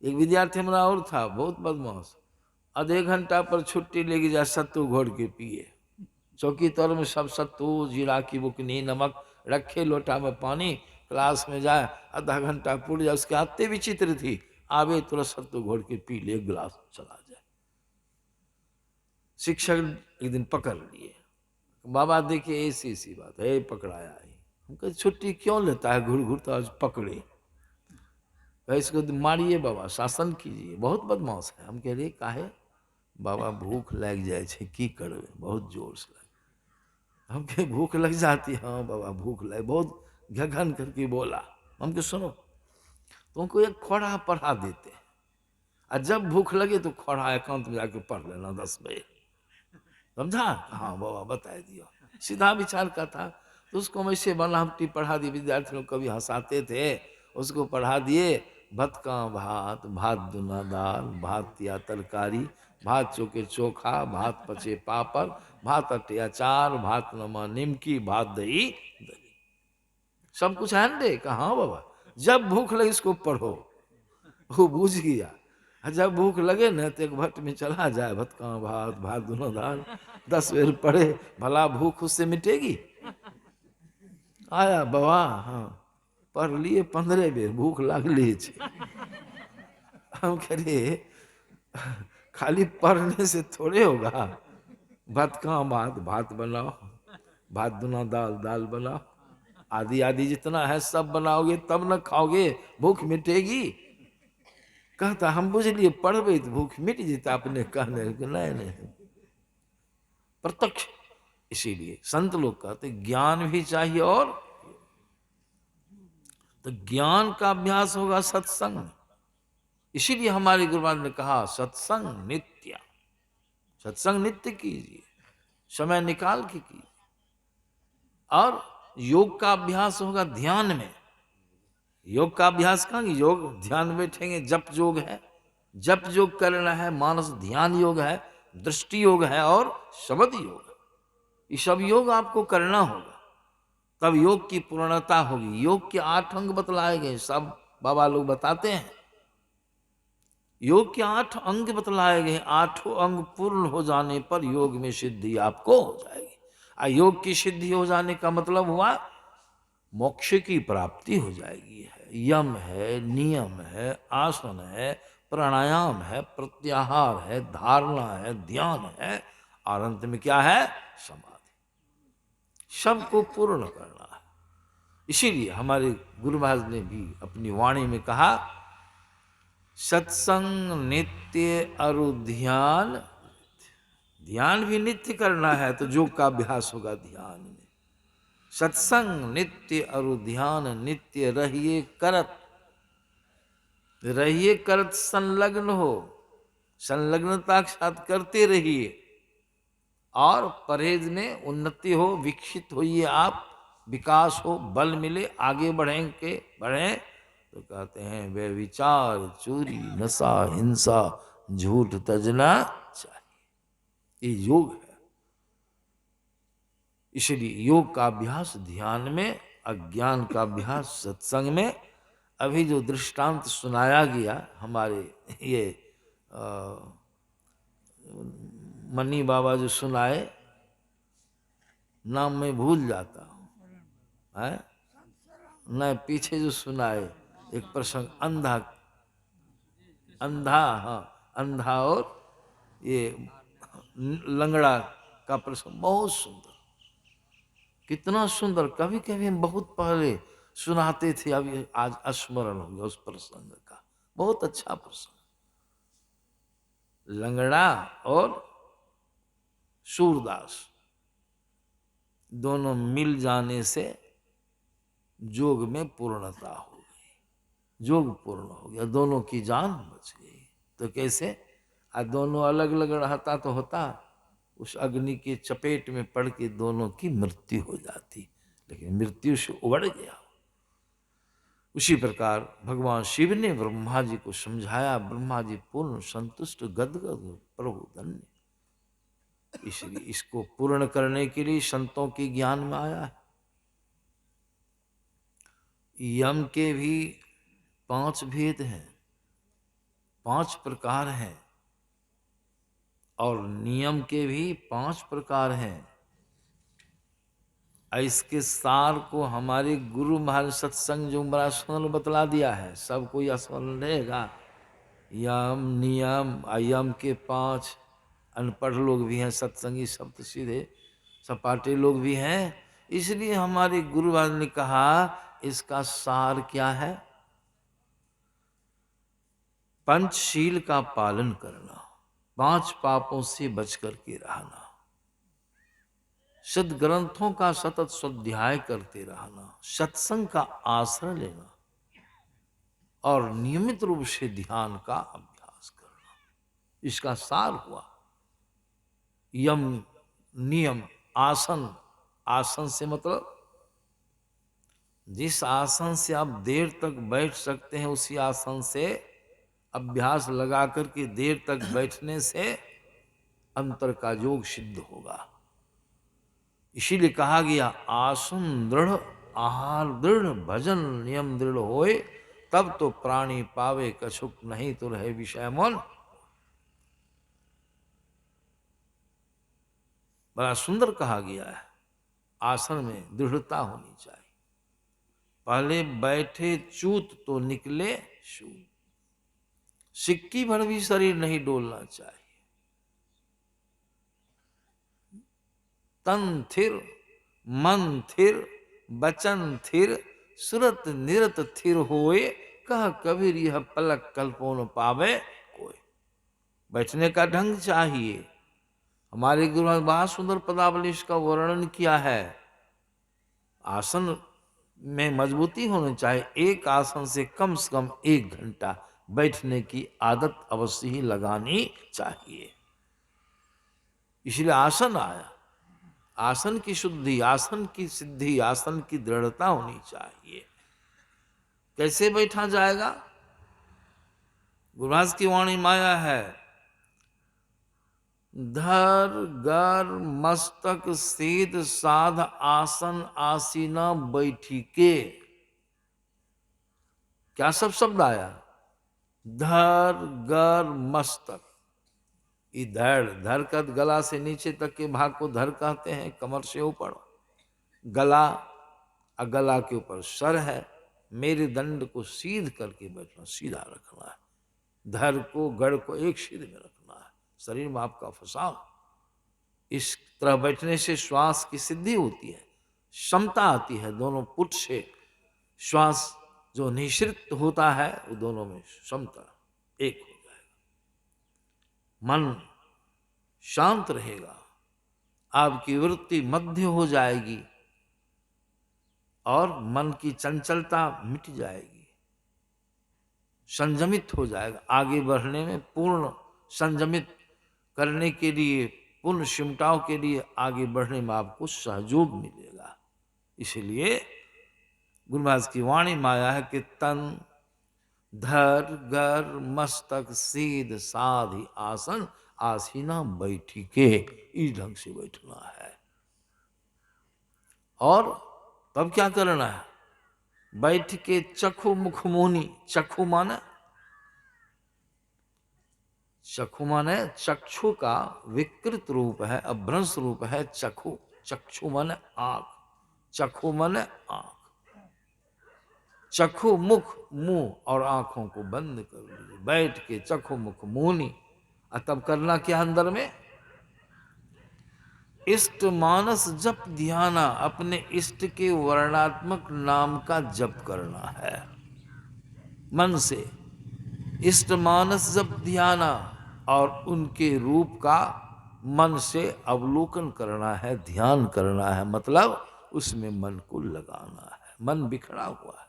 एक विद्यार्थी हमारा और था, बहुत बदमाश, आधे घंटा पर छुट्टी लेके जाए, सत्तू घोर के पिए। चौकी तौर में सब सत्तू, जीरा की बुकनी, नमक रखे, लोटा में पानी, क्लास में जाए, आधा घंटा पूरी जाए, उसके आते विचित्र थी, आवे तुरंत सत्तू घोर के पी ले, एक गिलास चला जाए। शिक्षक एक दिन पकड़ लिए, बाबा देखिए ऐसी बात है, पकड़ाया है। हम कहे छुट्टी क्यों लेता है, घुर घुर, तो आज पकड़े, इसको मारिए बाबा, शासन कीजिए, बहुत बदमाश है। हम कह रहे काहे? बाबा भूख लग जाए छे, की करबे, बहुत जोर से लगे। हम कहे भूख लग जाती है? हाँ बाबा भूख लगे, बहुत घघन करके बोला। हम कहे सुनो, तुमको एक खोड़ा पढ़ा देते हैं, और जब भूख लगे तो खोड़ा एकांत में जाके पढ़ लेना 10 बजे, समझा? हाँ बाबा बता दिया, सीधा विचार का था। तो उसको वैसे बनावटी पढ़ा दी, विद्यार्थी लोग कभी हंसाते थे, उसको पढ़ा दिए। भत का भात, भात दुना दाल, भात या तरकारी, भात चोके चोखा, भात पचे पापड़, भात अटे अचार, भात नमा निमकी, भात दही दही, सब कुछ है दे। कहा हाँ बाबा, जब भूख लगे इसको पढ़ो, वो बूझ गया। जब भूख लगे न तो एक भट्ट में चला जाए, भत का भात भात दोनों दाल, 10 बेर पढ़े, भला भूख उससे मिटेगी? आया बाबा, हाँ पढ़ लिए 15 बेर, भूख लागली छे। हम कहिए खाली पढ़ने से थोड़े होगा। भात का भात भात बनाओ, भात दुना दाल दाल बनाओ, आदि आदि जितना है सब बनाओगे तब न खाओगे, भूख मिटेगी? कहता हम बुझ लिए पढ़बे तो भूख मिट जेता, अपने कहने नहीं नहीं, प्रत्यक्ष। इसीलिए संत लोग कहते ज्ञान भी चाहिए, और तो ज्ञान का अभ्यास होगा सत्संग में। इसीलिए हमारे गुरुवार ने कहा सत्संग नित्य, सत्संग नित्य कीजिए, समय निकाल के कीजिए। और योग का अभ्यास होगा ध्यान में। योग का अभ्यास कहाँ? योग ध्यान में बैठेंगे, जप योग है, जप योग करना है, मानस ध्यान योग है, दृष्टि योग है और शब्द योग है। ये सब योग आपको करना होगा, तब योग की पूर्णता होगी। योग के 8 अंग बतलाए गए, सब बाबा लोग बताते हैं। योग के 8 अंग बतलाए गए, 8 अंग पूर्ण हो जाने पर योग में सिद्धि आपको हो जाएगी। योग की सिद्धि हो जाने का मतलब हुआ मोक्ष की प्राप्ति हो जाएगी। यम है, नियम है, आसन है, प्राणायाम है, प्रत्याहार है, धारणा है, ध्यान है, और अंत में क्या है? समाधि। सबको पूर्ण करना है। इसीलिए हमारे गुरु महाराज ने भी अपनी वाणी में कहा सत्संग नित्य अरु ध्यान। ध्यान भी नित्य करना है तो योग का अभ्यास होगा ध्यान में। सत्संग नित्य अरु ध्यान नित्य रहिए करत, रहिए करत संलग्न हो, संलग्नता के साथ करते रहिए, और परहेज में उन्नति हो, विकसित होइए आप, विकास हो, बल मिले, आगे बढ़ेंगे बढ़ें। तो कहते हैं वे विचार चोरी नशा हिंसा झूठ तजना चाहिए। ये योग है। इसलिए योग का अभ्यास ध्यान में, अज्ञान का अभ्यास सत्संग में। अभी जो दृष्टांत सुनाया गया हमारे ये मनी बाबा जो सुनाए, नाम मैं भूल जाता हूँ, है न, पीछे जो सुनाए एक प्रसंग, अंधा अंधा, हाँ अंधा और ये लंगड़ा का प्रसंग, बहुत सुंदर, कितना सुंदर। कभी कभी हम बहुत पहले सुनाते थे, अभी आज स्मरण हो गया उस प्रसंग का। बहुत अच्छा प्रसंग, लंगड़ा और सूरदास दोनों मिल जाने से जोग में पूर्णता हो गई, जोग पूर्ण हो गया, दोनों की जान बच गई। तो कैसे? दोनों अलग अलग रहता तो होता, उस अग्नि के चपेट में पड़ के दोनों की मृत्यु हो जाती, लेकिन मृत्यु से उबड़ गया। उसी प्रकार भगवान शिव ने ब्रह्मा जी को समझाया, ब्रह्मा जी पूर्ण संतुष्ट गदगद प्रभु धन्य। इसलिए इसको पूर्ण करने के लिए संतों के ज्ञान में आया है। यम के भी 5 भेद हैं, 5 प्रकार हैं, और नियम के भी 5 प्रकार हैं। इसके सार को हमारे गुरु महाराज सत्संग जो बड़ा स्मरण बतला दिया है, सब कोई स्मरण रहेगा। यम नियम, यम के 5, अनपढ़ लोग भी हैं, सत्संगी शब्द सीधे सपाटे लोग भी हैं। इसलिए हमारे गुरु महाराज ने कहा इसका सार क्या है? पंचशील का पालन करना, 5 पापों से बच करके रहना, सद ग्रंथों का सतत स्वाध्याय करते रहना, सत्संग का आश्रय लेना, और नियमित रूप से ध्यान का अभ्यास करना। इसका सार हुआ यम नियम आसन। आसन से मतलब जिस आसन से आप देर तक बैठ सकते हैं, उसी आसन से अभ्यास लगा करके देर तक बैठने से अंतर का योग सिद्ध होगा। इसीलिए कहा गया आसन दृढ़, आहार दृढ़, भजन नियम दृढ़ होए, तब तो प्राणी पावे कछुक, नहीं तो रहे विषय मन। बड़ा सुंदर कहा गया है। आसन में दृढ़ता होनी चाहिए। पहले बैठे चूत तो निकले शूत। सिक्की भर भी शरीर नहीं डोलना चाहिए। तन थिर, मन थिर, बचन थिर, सुरत निरत थिर होए, कह कबीर यह पलक कल्पो न पावे कोई। बैठने का ढंग चाहिए। हमारे गुरु महाराज बहुत सुंदर पदावली इसका वर्णन किया है। आसन में मजबूती होनी चाहिए। एक आसन से कम 1 घंटा बैठने की आदत अवश्य ही लगानी चाहिए। इसलिए आसन आया। आसन की शुद्धि, आसन की सिद्धि, आसन की दृढ़ता होनी चाहिए। कैसे बैठा जाएगा? गुरुराज की वाणी माया है। धर गर मस्तक सीध साध आसन आसीना बैठी के। क्या सब शब्द आया? धर गर मस्तक। धड़, धर का गला से नीचे तक के भाग को धर कहते हैं, कमर से ऊपर गला, और गला के ऊपर सर है। मेरे दंड को सीध करके बैठना, सीधा रखना है। धर को गढ़ को एक सीध में रखना है। शरीर में आपका फसाव। इस तरह बैठने से श्वास की सिद्धि होती है, क्षमता आती है। दोनों पुट से श्वास जो निश्रित होता है, वो दोनों में क्षमता एक हो जाएगा। मन शांत रहेगा, आपकी वृत्ति मध्य हो जाएगी और मन की चंचलता मिट जाएगी, संयमित हो जाएगा। आगे बढ़ने में पूर्ण संयमित करने के लिए, पूर्ण सिमटाव के लिए आगे बढ़ने में आपको सहयोग मिलेगा। इसलिए गुरु महाराज की वाणी माया है कि तन धर गर मस्तक सीध साधि आसन आसीना बैठी के। इस ढंग से बैठना है। और तब क्या करना है? बैठ के चखु मुख मोनी। चखु माने, चक्षु माने चक्षु का विकृत रूप है, अभ्रंश रूप है चक्षु। चक्षु माने आंख, चक्षु माने आंख। चक्षु मुख मुंह और आंखों को बंद कर लीजिए। बैठ के चक्षु मुख मुनि। तब करना क्या? अंदर में इष्ट मानस जप ध्याना। अपने इष्ट के वर्णात्मक नाम का जप करना है मन से। इष्ट मानस जप ध्याना, और उनके रूप का मन से अवलोकन करना है, ध्यान करना है। मतलब उसमें मन को लगाना है। मन बिखरा हुआ है,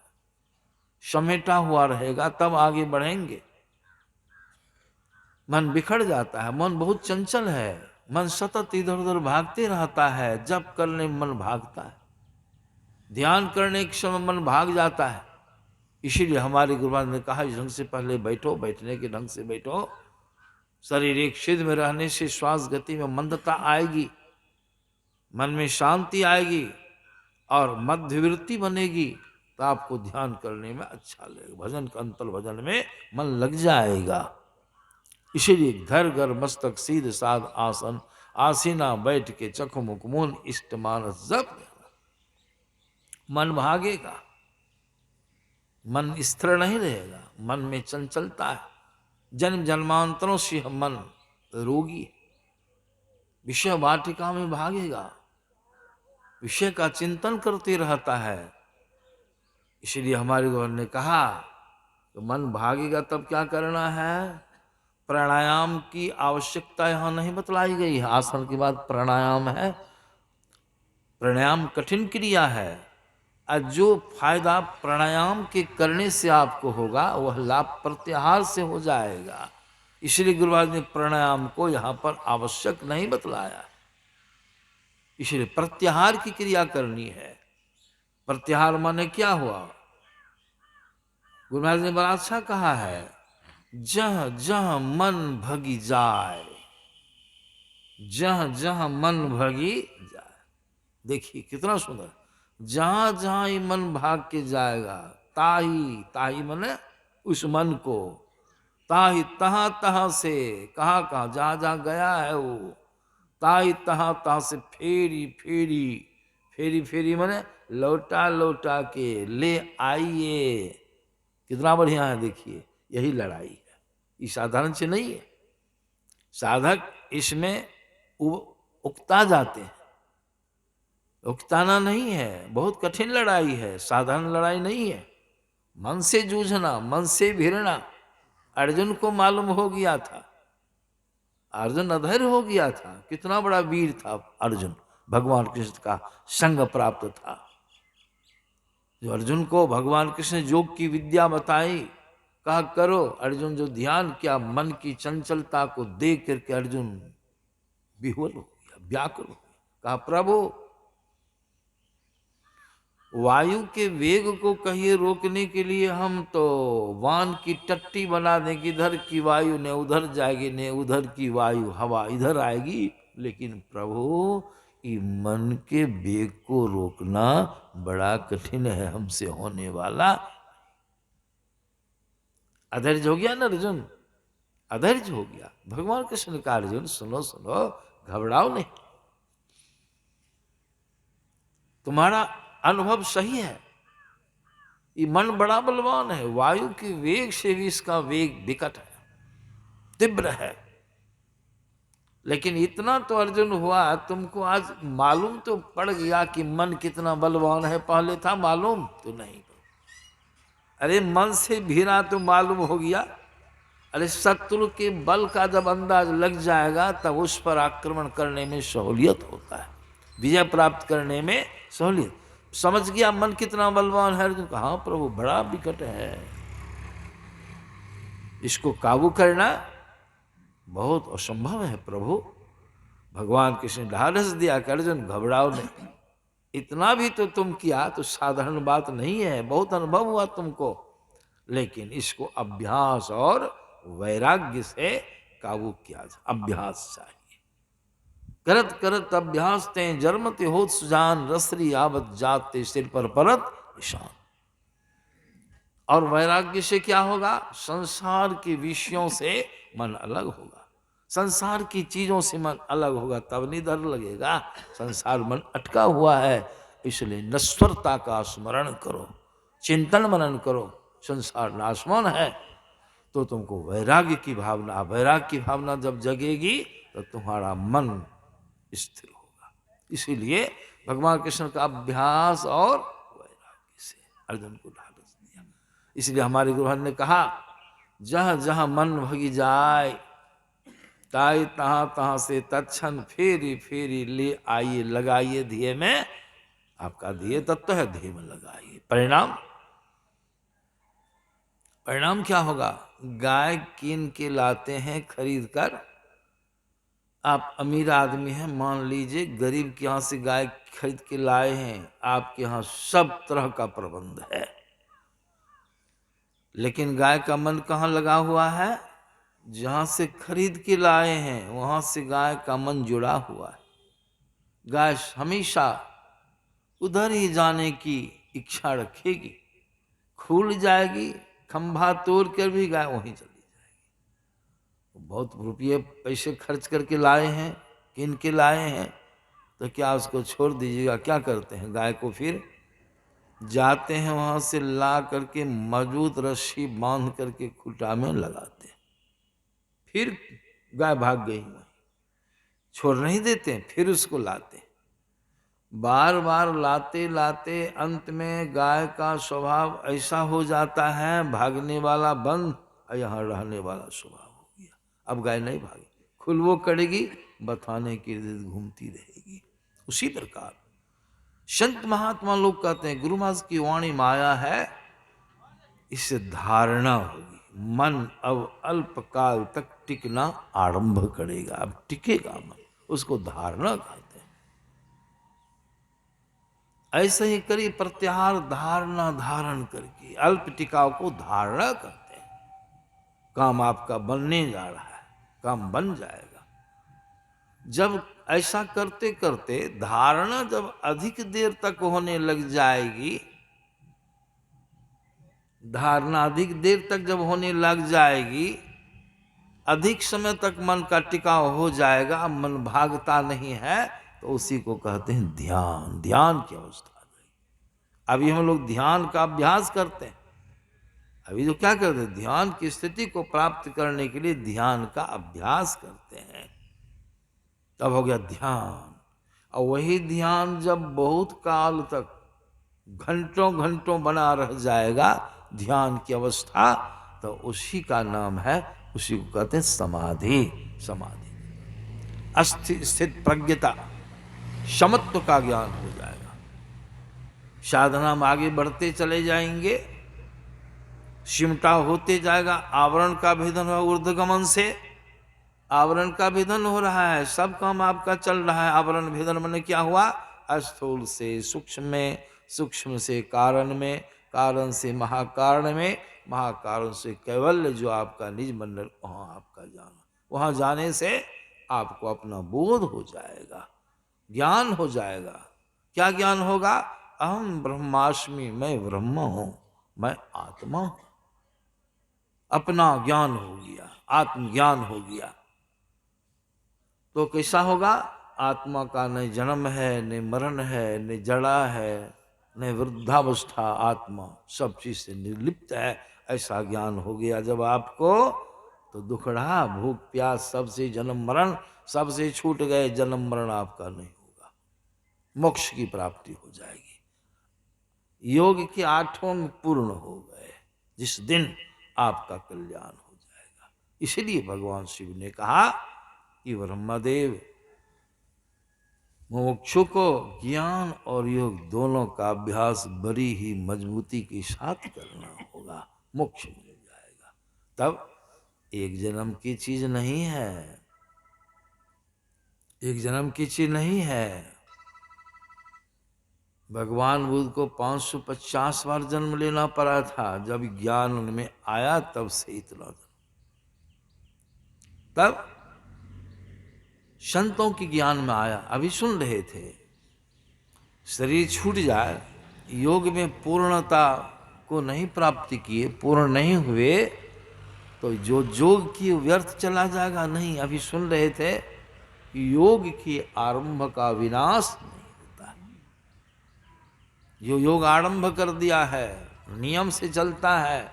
समेटा हुआ रहेगा तब आगे बढ़ेंगे। मन बिखर जाता है, मन बहुत चंचल है, मन सतत इधर उधर भागते रहता है। जप करने में मन भागता है, ध्यान करने के समय मन भाग जाता है। इसीलिए हमारे गुरुवार ने कहा इस ढंग से पहले बैठो, बैठने के ढंग से बैठो। शरीर एक सिद्ध में रहने से श्वास गति में मंदता आएगी, मन में शांति आएगी और मध्यवृत्ति बनेगी, तो आपको ध्यान करने में अच्छा लगेगा। भजन का अंतर भजन में मन लग जाएगा। इसीलिए धर गर मस्तक सीध साध आसन आसीना बैठ के चखु मुख मून इष्ट मानस जप। मन भागेगा, मन स्थिर नहीं रहेगा, मन में चंचलता है। जन्म जन्मांतरों से मन रोगी है, विषय वाटिका में भागेगा, विषय का चिंतन करते रहता है। इसलिए हमारे गुरु ने कहा तो मन भागेगा तब क्या करना है? प्राणायाम की आवश्यकता यहाँ नहीं बतलाई गई है। आसन के बाद प्राणायाम है। प्राणायाम कठिन क्रिया है और जो फायदा प्राणायाम के करने से आपको होगा वह लाभ प्रत्याहार से हो जाएगा। इसलिए गुरुवार ने प्राणायाम को यहाँ पर आवश्यक नहीं बतलाया। इसलिए प्रत्याहार की क्रिया करनी है। प्रत्याहार माने क्या हुआ? गुरु महाराज ने बड़ा अच्छा कहा है, जह जह मन भगी जाए, जह जह मन भगी जाए। देखिए कितना सुंदर, जहां जहां ये मन भाग के जाएगा, ताही, ताही माने उस मन को, ताही तहाँ तहाँ से, कहाँ कहाँ, जहाँ जहाँ गया है वो, ताही तहाँ तहाँ से फेरी फेरी, फेरी फेरी माने लौटा लौटा के ले आइए। कितना बढ़िया है, देखिए यही लड़ाई है, ये साधारण से नहीं है। साधक इसमें उकता जाते हैं, उकताना नहीं है, बहुत कठिन लड़ाई है, साधारण लड़ाई नहीं है। मन से जूझना, मन से भिड़ना। अर्जुन को मालूम हो गया था, अर्जुन अधैर्य हो गया था, कितना बड़ा वीर था अर्जुन, भगवान कृष्ण का संग प्राप्त था। जो अर्जुन को भगवान कृष्ण ने योग की विद्या बताई, कहा करो, अर्जुन जो ध्यान किया, मन की चंचलता को देख करके अर्जुन विह्वल हो गया, व्याकुल हो गया। कहा प्रभु, वायु के वेग को कहिए रोकने के लिए हम तो वान की टट्टी बना देंगे, इधर की वायु ने उधर जाएगी, ने उधर की वायु हवा इधर आएगी, लेकिन प्रभु ये मन के वेग को रोकना बड़ा कठिन है हमसे होने वाला। अधैर्य हो गया ना अर्जुन, अधैर्य हो गया। भगवान कृष्ण ने कहा अर्जुन सुनो सुनो, घबराओ नहीं, तुम्हारा अनुभव सही है, ये मन बड़ा बलवान है, वायु के वेग से भी इसका वेग विकट है, तीव्र है। लेकिन इतना तो अर्जुन हुआ, तुमको आज मालूम तो पड़ गया कि मन कितना बलवान है, पहले था मालूम तो नहीं। अरे मन से भिड़ा तो मालूम हो गया। अरे शत्रु के बल का जब अंदाज लग जाएगा तब उस पर आक्रमण करने में सहूलियत होता है, विजय प्राप्त करने में सहूलियत। समझ गया मन कितना बलवान है अर्जुन, कहा प्रभु बड़ा विकट है, इसको काबू करना बहुत असंभव है प्रभु। भगवान कृष्ण ढाढ़स दिया कि अर्जुन घबराओ नहीं, इतना भी तो तुम किया तो साधारण बात नहीं है, बहुत अनुभव हुआ तुमको, लेकिन इसको अभ्यास और वैराग्य से काबू किया जाए, अभ्यास चाहिए। करत करत अभ्यास ते जन्मते होत सुजान, रसरी आवत जाते सिर पर परत निशान। और वैराग्य से क्या होगा, संसार के विषयों से मन अलग होगा, संसार की चीजों से मन अलग होगा, तब नहीं डर लगेगा। संसार मन अटका हुआ है, इसलिए नश्वरता का स्मरण करो, चिंतन मनन करो, संसार नाशवान है। तो तुमको वैराग्य की भावना, वैराग्य की भावना जब जगेगी तो तुम्हारा मन स्थिर होगा। इसीलिए भगवान कृष्ण का अभ्यास और वैराग्य से अर्जुन को ढालस दिया। इसलिए हमारे गुरुहर ने कहा, जहाँ जहाँ मन भगी जाए, ताई तहाँ तहाँ से तत्क्षण फेरी फेरी ले आइए, लगाइए ध्येय में, आपका ध्येय तत्व है, ध्येय में लगाइए। परिणाम, परिणाम क्या होगा, गाय कीन के लाते हैं खरीद कर, आप अमीर आदमी हैं, मान लीजिए गरीब के यहाँ से गाय खरीद के लाए हैं, आपके यहाँ सब तरह का प्रबंध है, लेकिन गाय का मन कहाँ लगा हुआ है, जहाँ से खरीद के लाए हैं वहाँ से गाय का मन जुड़ा हुआ है। गाय हमेशा उधर ही जाने की इच्छा रखेगी, खुल जाएगी, खंभा तोड़ कर भी गाय वहीं चली जाएगी। बहुत रुपये पैसे खर्च करके लाए हैं, किन के लाए हैं, तो क्या उसको छोड़ दीजिएगा? क्या करते हैं, गाय को फिर जाते हैं वहाँ से ला करके मजबूत रस्सी बांध करके खूंटा में लगाते हैं, फिर गाय भाग गई वहीं, छोड़ नहीं देते, फिर उसको लाते, बार बार लाते लाते अंत में गाय का स्वभाव ऐसा हो जाता है, भागने वाला बंद और यहाँ रहने वाला स्वभाव हो गया। अब गाय नहीं भागी, खुलवो करेगी, बथाने के लिए घूमती रहेगी। उसी प्रकार संत महात्मा लोग कहते हैं गुरु महाराज की वाणी माया है, इससे धारणा होगी, मन अब अल्पकाल तक टिकना आरंभ करेगा, अब टिकेगा मन, उसको धारणा कहते हैं। ऐसे ही करिए प्रत्याहार, धारणा धारण करके अल्प टिकाव को धारणा कहते हैं। काम आपका बनने जा रहा है, काम बन जाएगा। जब ऐसा करते करते धारणा जब अधिक देर तक होने लग जाएगी धारणा अधिक देर तक जब होने लग जाएगी, अधिक समय तक मन का टिकाव हो जाएगा, मन भागता नहीं है, तो उसी को कहते हैं ध्यान। ध्यान की अवस्था आ गई। अभी हम लोग ध्यान का अभ्यास करते हैं। अभी तो क्या करते हैं, ध्यान की स्थिति को प्राप्त करने के लिए ध्यान का अभ्यास करते हैं, तब हो गया ध्यान। और वही ध्यान जब बहुत काल तक घंटों घंटों बना रह जाएगा ध्यान की अवस्था, तो उसी का नाम है, उसी को कहते हैं समाधि। समाधि स्थित प्रज्ञता, समत्व का ज्ञान हो जाएगा। साधना में आगे बढ़ते चले जाएंगे, सिमटा होते जाएगा। आवरण का भेदन हो, ऊर्ध्वगमन से आवरण का भेदन हो रहा है, सब काम आपका चल रहा है। आवरण भेदन मैंने क्या हुआ, स्थूल से सूक्ष्म में, सूक्ष्म से कारण में, कारण से महाकारण में, महाकारण से कैवल्य जो आपका निज मंडल, वहां आपका जाना। वहां जाने से आपको अपना बोध हो जाएगा, ज्ञान हो जाएगा। क्या ज्ञान होगा, अहम ब्रह्मास्मि, मैं ब्रह्म हूं, मैं आत्मा हूं। अपना ज्ञान हो गया, आत्मज्ञान हो गया। तो कैसा होगा, आत्मा का न जन्म है, न मरण है, न जड़ा है, न वृद्धावस्था, आत्मा सब चीज से निर्लिप्त है, ऐसा ज्ञान हो गया जब आपको, तो दुखड़ा भूख प्यास सबसे, जन्म मरण सबसे छूट गए। जन्म मरण आपका नहीं होगा, मोक्ष की प्राप्ति हो जाएगी। योग के 8 अंग पूर्ण हो गए जिस दिन आपका कल्याण हो जाएगा। इसलिए भगवान शिव ने कहा कि ब्रह्मदेव मोक्षों को ज्ञान और योग दोनों का अभ्यास बड़ी ही मजबूती के साथ करना होगा, मोक्ष मिल जाएगा। तब एक जन्म की चीज नहीं है, एक जन्म की चीज नहीं है। भगवान बुद्ध को 550 बार जन्म लेना पड़ा था, जब ज्ञान उनमें आया तब से इतना जन्म। तब संतों के ज्ञान में आया। अभी सुन रहे थे, शरीर छूट जाए, योग में पूर्णता को नहीं प्राप्ति किए, पूर्ण नहीं हुए, तो जो योग की व्यर्थ चला जाएगा। नहीं, अभी सुन रहे थे कि योग की आरंभ का विनाश नहीं होता है। जो योग आरंभ कर दिया है, नियम से चलता है,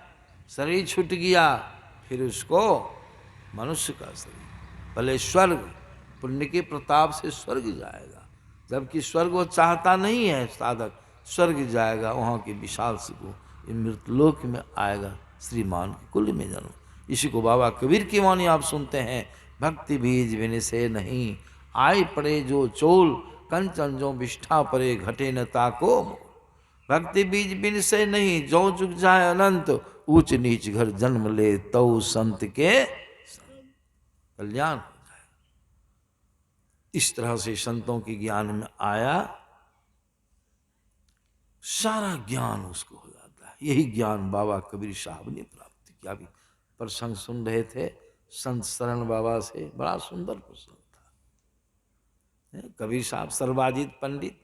शरीर छूट गया, फिर उसको मनुष्य का शरीर, भले स्वर्ग पुण्य के प्रताप से स्वर्ग जाएगा, जबकि स्वर्ग वो चाहता नहीं है साधक, स्वर्ग जाएगा, वहाँ के विशाल सुख, मृतलोक में आएगा, श्रीमान के कुल में जन्म। इसी को बाबा कबीर की वाणी आप सुनते हैं, भक्ति बीज बिन से नहीं, आए पड़े जो चोल, कंचन जो विष्ठा परे, घटे न ताको। भक्ति बीज बिन से नहीं, जो चुक जाए अनंत, ऊंच नीच घर जन्म ले, तो संत के कल्याण हो जाए। इस तरह से संतों के ज्ञान में आया, सारा ज्ञान उसको हो जाता है। यही ज्ञान बाबा कबीर साहब ने प्राप्त किया। अभी प्रसंग सुन रहे थे संत शरण बाबा से, बड़ा सुंदर प्रसंग था। कबीर साहब सर्वाजित पंडित,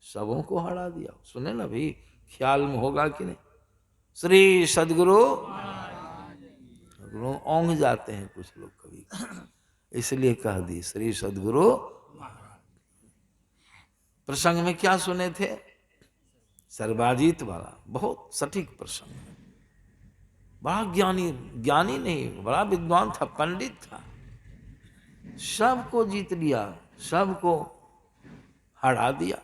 सबों को हरा दिया। सुने ना भाई, ख्याल में होगा कि नहीं, श्री सदगुरु ओंग जाते हैं कुछ लोग कभी, इसलिए कह दी श्री सदगुरु। प्रसंग में क्या सुने थे, सर्वाजीत वाला, बहुत सटीक प्रसंग है। बड़ा ज्ञानी, ज्ञानी नहीं, बड़ा विद्वान था, पंडित था, सबको जीत लिया, सबको हरा दिया।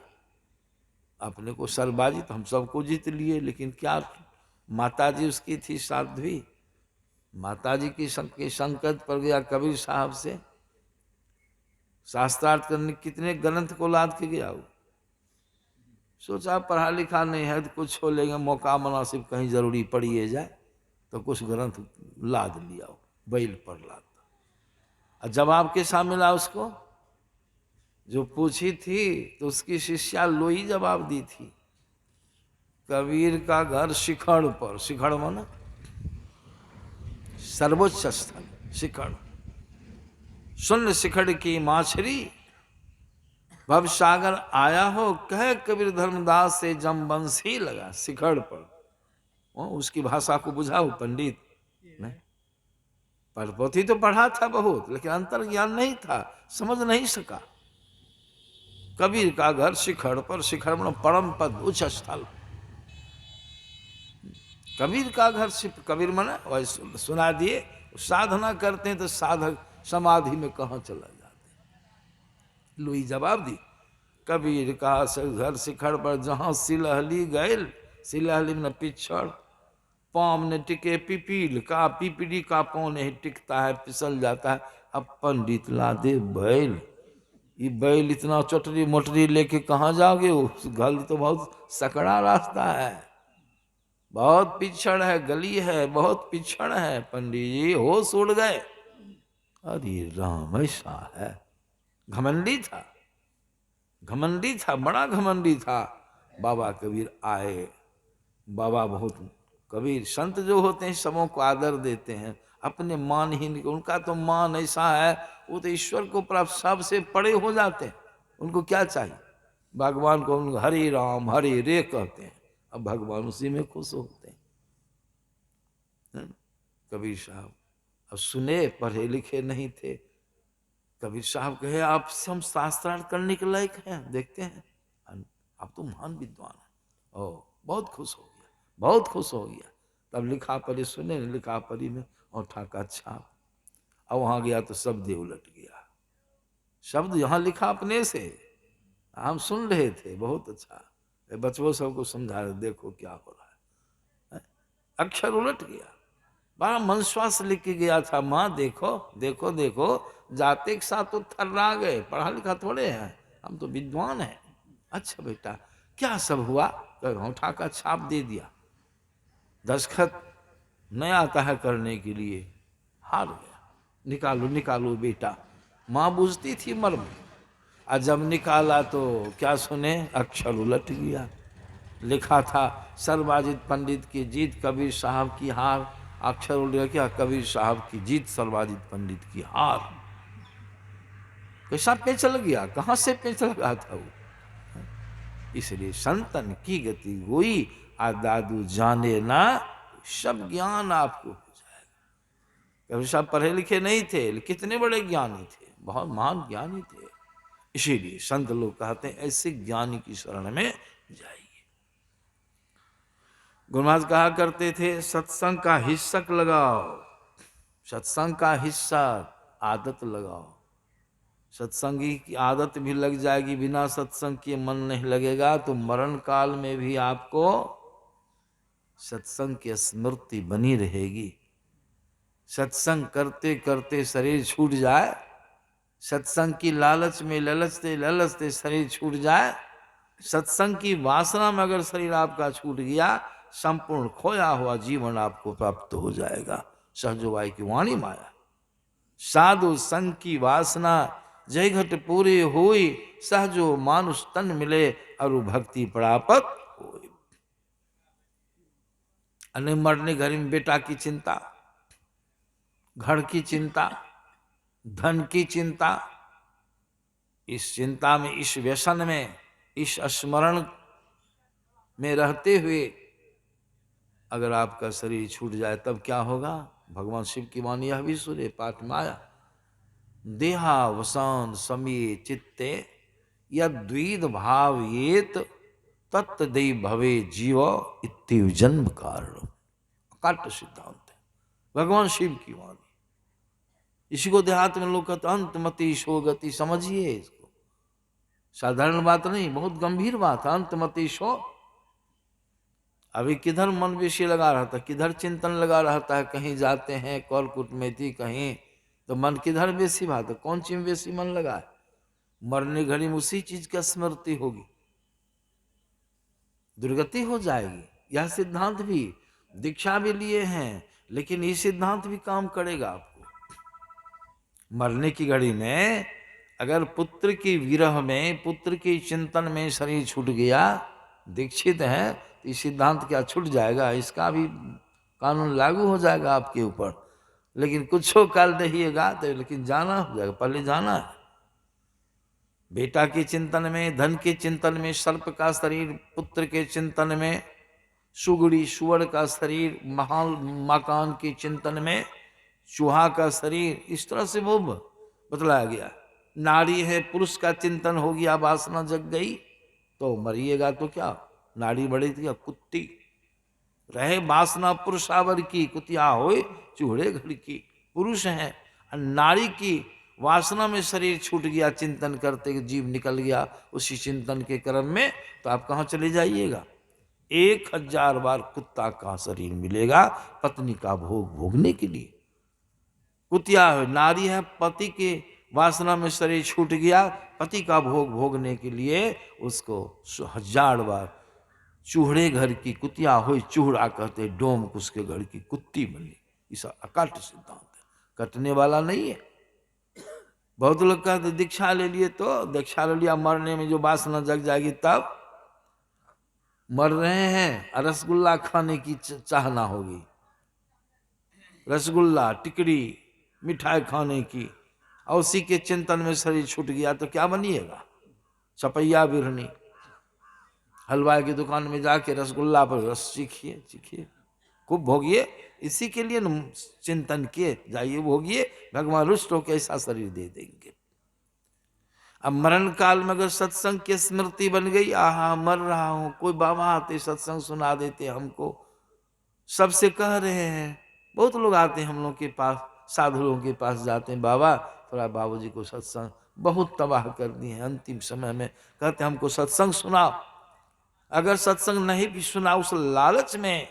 अपने को सर्वबाजी, तो हम सबको जीत लिए, लेकिन क्या, माताजी उसकी थी साध्वी, माताजी की संकट पर गया कबीर साहब से, शास्त्रार्थ करने कितने ग्रंथ को लाद के गया वो। सोचा पढ़ा लिखा नहीं है तो कुछ हो लेंगे, मौका मुनासिब कहीं जरूरी पड़ी जाए, तो कुछ ग्रंथ लाद लिया, बैल पर लाद। और जवाब कैसा मिला उसको, जो पूछी थी तो उसकी शिष्या लोई जवाब दी थी, कबीर का घर शिखर पर, शिखर माना सर्वोच्च स्थल, शिखर, सुन शिखर की माछरी, भव सागर आया हो, कह कबीर धर्मदास से जम बंसी लगा। शिखर पर उसकी भाषा को बुझाओ पंडित नहीं। पर पोथी तो पढ़ा था बहुत, लेकिन अंतर ज्ञान नहीं था, समझ नहीं सका। कबीर का घर शिखर पर, शिखर में परम पद उच्च स्थल। कबीर का घर कबीर मना वही सुना दिए। साधना करते हैं तो साधक समाधि में कहाँ चला जाते। लुई जवाब दी, कबीर का घर शिखर पर जहां सिलहली गैल, सिलहली में पिछड़, पाँव ने टिके पिपील का, पिपड़ी का पाँव नहीं टिकता है, फिसल जाता है। अब पंडित ला दे बैल, ये बैल इतना चोटरी मोटरी लेके कहाँ जाओगे, उस गली तो बहुत सकड़ा रास्ता है, बहुत पिछड़ है, गली है बहुत पिछड़ है। पंडित जी होश उड़ गए। अरे राम ऐसा है। घमंडी था, घमंडी था, बड़ा घमंडी था। बाबा कबीर आए। बाबा बहुत, कबीर संत जो होते हैं सबों को आदर देते हैं, अपने मानहीन, उनका तो मान ऐसा है, वो तो ईश्वर को प्राप्त सबसे परे हो जाते हैं। उनको क्या चाहिए, भगवान को उनको हरे राम हरे रे कहते हैं, अब भगवान उसी में खुश होते हैं। कबीर साहब अब सुने, पढ़े लिखे नहीं थे। कबीर साहब कहे आपसे हम शास्त्रार्थ करने के लायक हैं, देखते हैं, आप तो महान विद्वान हैं। ओ बहुत खुश हो गया, बहुत खुश हो गया। तब लिखा पढ़ी सुने, लिखा पढ़ी में औंठा का छाप। अब वहां गया तो शब्द उलट गया। शब्द यहाँ लिखा अपने से, हम सुन रहे थे, बहुत अच्छा। बच्चों सबको समझा रहे, देखो क्या हो रहा है। अक्षर उलट गया। बड़ा मनश्वास लिख के गया था, माँ देखो देखो देखो, जाते के साथ तो थर्रा गए, पढ़ा लिखा थोड़े हैं, हम तो विद्वान हैं। अच्छा बेटा क्या सब हुआ, औंठा का छाप दे दिया, दस्तखत नहीं आता है करने के लिए, हार गया। निकालो निकालो बेटा। माँ बुझती थी मर्म, और जब निकाला तो क्या सुने, अक्षर उलट गया। लिखा था सर्वजित पंडित की जीत, कबीर साहब की हार। अक्षर उल्ट गया, कबीर साहब की जीत, सर्वजित पंडित की हार। कैसा पेच लग गया, कहां से पेच लगा था वो। इसलिए संतन की गति हुई, आ दादू जाने ना, सब ज्ञान आपको हो जाएगा। कबीर साहब पढ़े लिखे नहीं थे, कितने बड़े ज्ञानी थे, बहुत महान ज्ञानी थे। इसीलिए संत लोग कहते हैं ऐसे ज्ञानी की शरण में जाइए। गुरु महाराज कहा करते थे सत्संग का हिस्सक लगाओ, सत्संग का हिस्सा आदत लगाओ। सत्संगी की आदत भी लग जाएगी, बिना सत्संग के मन नहीं लगेगा, तो मरण काल में भी आपको सत्संग की स्मृति बनी रहेगी। सत्संग करते करते शरीर छूट जाए, सत्संग की लालच में ललचते ललचते शरीर छूट जाए, सत्संग की वासना में अगर शरीर आपका छूट गया, संपूर्ण खोया हुआ जीवन आपको प्राप्त हो जाएगा। सहजोबाई की वाणी माया, साधु संग की वासना जय घट पूरे हुई, सहजो मानुष तन मिले, अरु भक्ति प्राप्त होई। अने मरने घर में बेटा की चिंता, घर की चिंता, धन की चिंता, इस चिंता में, इस व्यसन में, इस स्मरण में रहते हुए अगर आपका शरीर छूट जाए तब क्या होगा। भगवान शिव की वाणी यह भी सुने, पाठ में आया, देहावसान समय चित्ते यद्वीद भावयेत तत्तदे भवे जीव इत्यु जन्म कारण। अकाट्य सिद्धांत है, भगवान शिव की वाणी। इसी को देहात में लोग कहते अंतमति शो गति, समझिए इसको, साधारण बात नहीं, बहुत गंभीर बात है। अंतमति शो, अभी किधर मन बेशी लगा रहता है, किधर चिंतन लगा रहता है, कहीं जाते हैं कौल कुटमेती कहीं, तो मन किधर बेसी बात है, कौन चीज में बेसी मन लगा है। मरने घड़ी में उसी चीज का स्मृति होगी, दुर्गति हो जाएगी। यह सिद्धांत भी, दीक्षा भी लिए हैं, लेकिन ये सिद्धांत भी काम करेगा आपको। मरने की घड़ी में अगर पुत्र की विरह में, पुत्र के चिंतन में शरीर छूट गया, दीक्षित है, तो इस सिद्धांत क्या छूट जाएगा, इसका भी कानून लागू हो जाएगा आपके ऊपर। लेकिन कुछ काल रहिएगा तो, लेकिन जाना हो जाएगा, पहले जाना है। बेटा के चिंतन में, धन के चिंतन में सर्प का शरीर, पुत्र के चिंतन में सुगड़ी सुअर का शरीर, महान मकान के चिंतन में चूहा का शरीर, इस तरह से वो बतलाया गया। नारी है, पुरुष का चिंतन हो गया, वासना जग गई तो मरिएगा तो क्या, नाड़ी बड़ी थी कुत्ती रहे, वासना पुरुषावर की, कुतिया होए चूड़े घर की। पुरुष हैं, नारी की वासना में शरीर छूट गया, चिंतन करते जीव निकल गया उसी चिंतन के क्रम में, तो आप कहाँ चले जाइएगा। 1000 बार कुत्ता का शरीर मिलेगा पत्नी का भोग भोगने के लिए। कुतिया है, नारी है, पति के वासना में शरीर छूट गया, पति का भोग भोगने के लिए उसको 1000 बार चूहड़े घर की कुतिया हो, चूहड़ा कहते डोम उसके घर की कुत्ती बनी। इस अकट सिद्धांत है, कटने वाला नहीं है। बहुत लोग कहते दीक्षा ले लिए, तो दीक्षा ले लिया, मरने में जो वासना जग जाएगी तब मर रहे हैं, रसगुल्ला खाने की चाहना होगी, रसगुल्ला टिकड़ी मिठाई खाने की, और उसी के चिंतन में शरीर छूट गया तो क्या बनिएगा, चपैया बिरहनी। हलवाई की दुकान में जाके रसगुल्ला पर रस चीखिए चीखिए, खूब भोगिए, इसी के लिए चिंतन किए जाइए, भोगिए, भगवान रुष्ट होकर ऐसा शरीर दे देंगे। अब मरण काल में अगर सत्संग की स्मृति बन गई, आहा मर रहा हूं, कोई बाबा आते सत्संग सुना देते हमको, सबसे कह रहे हैं, बहुत लोग आते हैं हम लोग के पास, साधु लोगों के पास जाते हैं, बाबा थोड़ा बाबूजी को सत्संग बहुत तबाह कर दिए हैं अंतिम समय में, कहते हमको सत्संग सुनाओ। अगर सत्संग नहीं भी सुना, उस लालच में,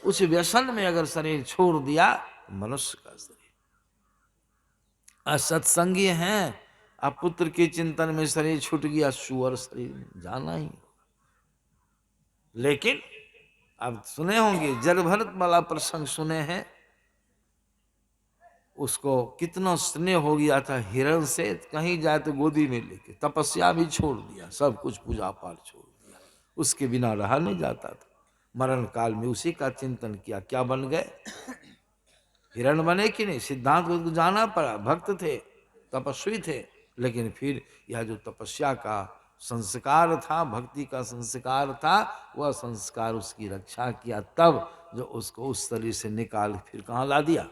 उस व्यसन में अगर शरीर छोड़ दिया, मनुष्य का शरीर असत्संगी हैं, अब पुत्र के चिंतन में शरीर छूट गया, सुअर शरीर जाना ही। लेकिन अब सुने होंगे जल भरत वाला प्रसंग सुने हैं, उसको कितना स्नेह हो गया था हिरण से, कहीं जाए तो गोदी में लेके, तपस्या भी छोड़ दिया, सब कुछ पूजा पाठ छोड़ दिया, उसके बिना रहा नहीं जाता था। मरण काल में उसी का चिंतन किया, क्या बन गए, हिरण बने कि नहीं, सिद्धांत को जाना पड़ा, भक्त थे, तपस्वी थे, लेकिन फिर यह जो तपस्या का संस्कार था, भक्ति का संस्कार था, वह संस्कार उसकी रक्षा किया, तब जो उसको उस शरीर से निकाल फिर कहाँ ला दिया,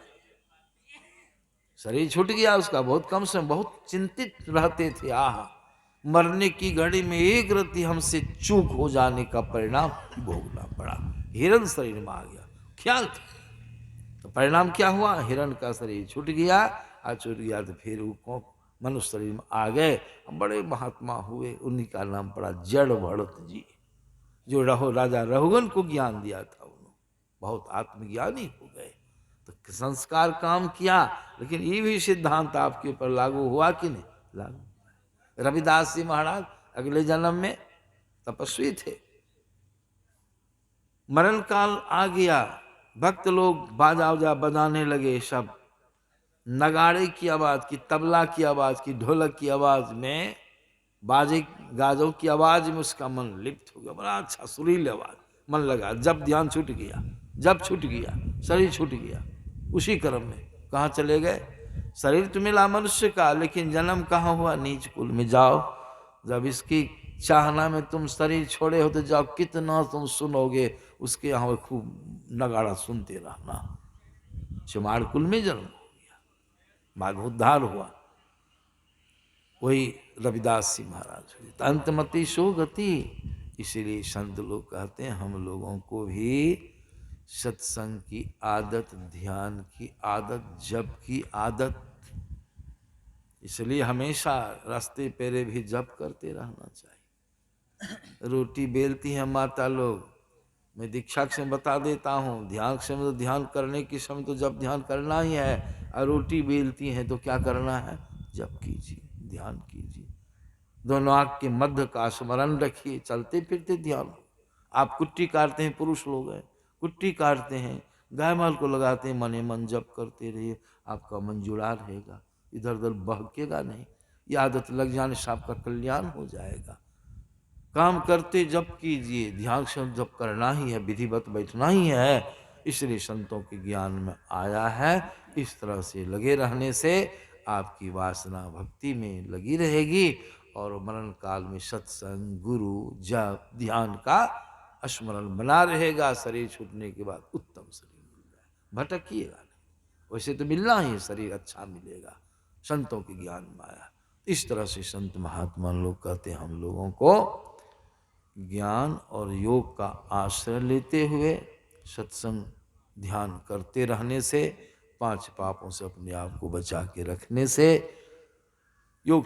शरीर छूट गया उसका, बहुत कम समय, बहुत चिंतित रहते थे, आह मरने की घड़ी में एक रत्ती हमसे चूक हो जाने का परिणाम भोगना पड़ा, हिरण शरीर में आ गया, ख्याल था, तो परिणाम क्या हुआ, हिरण का शरीर छूट गया, छूट गया तो फिर वो मनुष्य शरीर में आ गए, बड़े महात्मा हुए, उन्हीं का नाम पड़ा जड़ भरत जी, जो राजा रघुगन को ज्ञान दिया था, उन्होंने बहुत आत्मज्ञानी हो गए, तो संस्कार काम किया, लेकिन ये भी सिद्धांत आपके ऊपर लागू हुआ कि नहीं, लागू। रविदास जी महाराज अगले जन्म में तपस्वी थे, मरण काल आ गया, भक्त लोग बाजा उजा बजाने लगे, सब नगाड़े की आवाज की, तबला की आवाज की, ढोलक की आवाज में, बाजे गाजों की आवाज में उसका मन लिप्त हो गया, बड़ा अच्छा सुरील आवाज, मन लगा, जब ध्यान छूट गया, जब छूट गया, शरीर छूट गया, उसी क्रम में कहाँ चले गए, शरीर तो मिला मनुष्य का, लेकिन जन्म कहाँ हुआ, नीच कुल में जाओ, जब इसकी चाहना में तुम शरीर छोड़े हो तो जाओ, कितना तुम सुनोगे, उसके यहाँ खूब नगाड़ा सुनते रहना, चमार कुल में जन्म हो गया, बाद उद्धार हुआ, वही रविदास जी महाराज हुए, अंतमति सो गति। इसीलिए संत लोग कहते हैं हम लोगों को भी सत्संग की आदत, ध्यान की आदत, जप की आदत, इसलिए हमेशा रास्ते पेरे भी जप करते रहना चाहिए। रोटी बेलती हैं माता लोग, मैं दीक्षा से बता देता हूँ, ध्यान से तो ध्यान करने के समय तो जब ध्यान करना ही है, और रोटी बेलती हैं तो क्या करना है, जप कीजिए, ध्यान कीजिए, दोनों आँख के मध्य का स्मरण रखिए, चलते फिरते ध्यान। आप कुट्टी काटते हैं, पुरुष लोग हैं, कुट्टी काटते हैं, गाय माल को लगाते हैं, मने मन जप करते रहिए, आपका मन जुड़ा रहेगा, इधर उधर बहकेगा नहीं, ये आदत लग जाने से आपका कल्याण हो जाएगा। काम करते जप कीजिए, ध्यान से जप करना ही है, विधिवत बैठना ही है, इसलिए संतों के ज्ञान में आया है। इस तरह से लगे रहने से आपकी वासना भक्ति में लगी रहेगी, और मरण काल में सत्संग, गुरु, जप, ध्यान का स्मरण बना रहेगा, शरीर छूटने के बाद उत्तम शरीर मिल जाए, भटकिएगा नहीं। वैसे तो मिलना ही है, शरीर अच्छा मिलेगा, संतों के ज्ञान में आया। इस तरह से संत महात्मा लोग कहते हैं हम लोगों को ज्ञान और योग का आश्रय लेते हुए सत्संग ध्यान करते रहने से, 5 पापों से अपने आप को बचा के रखने से योग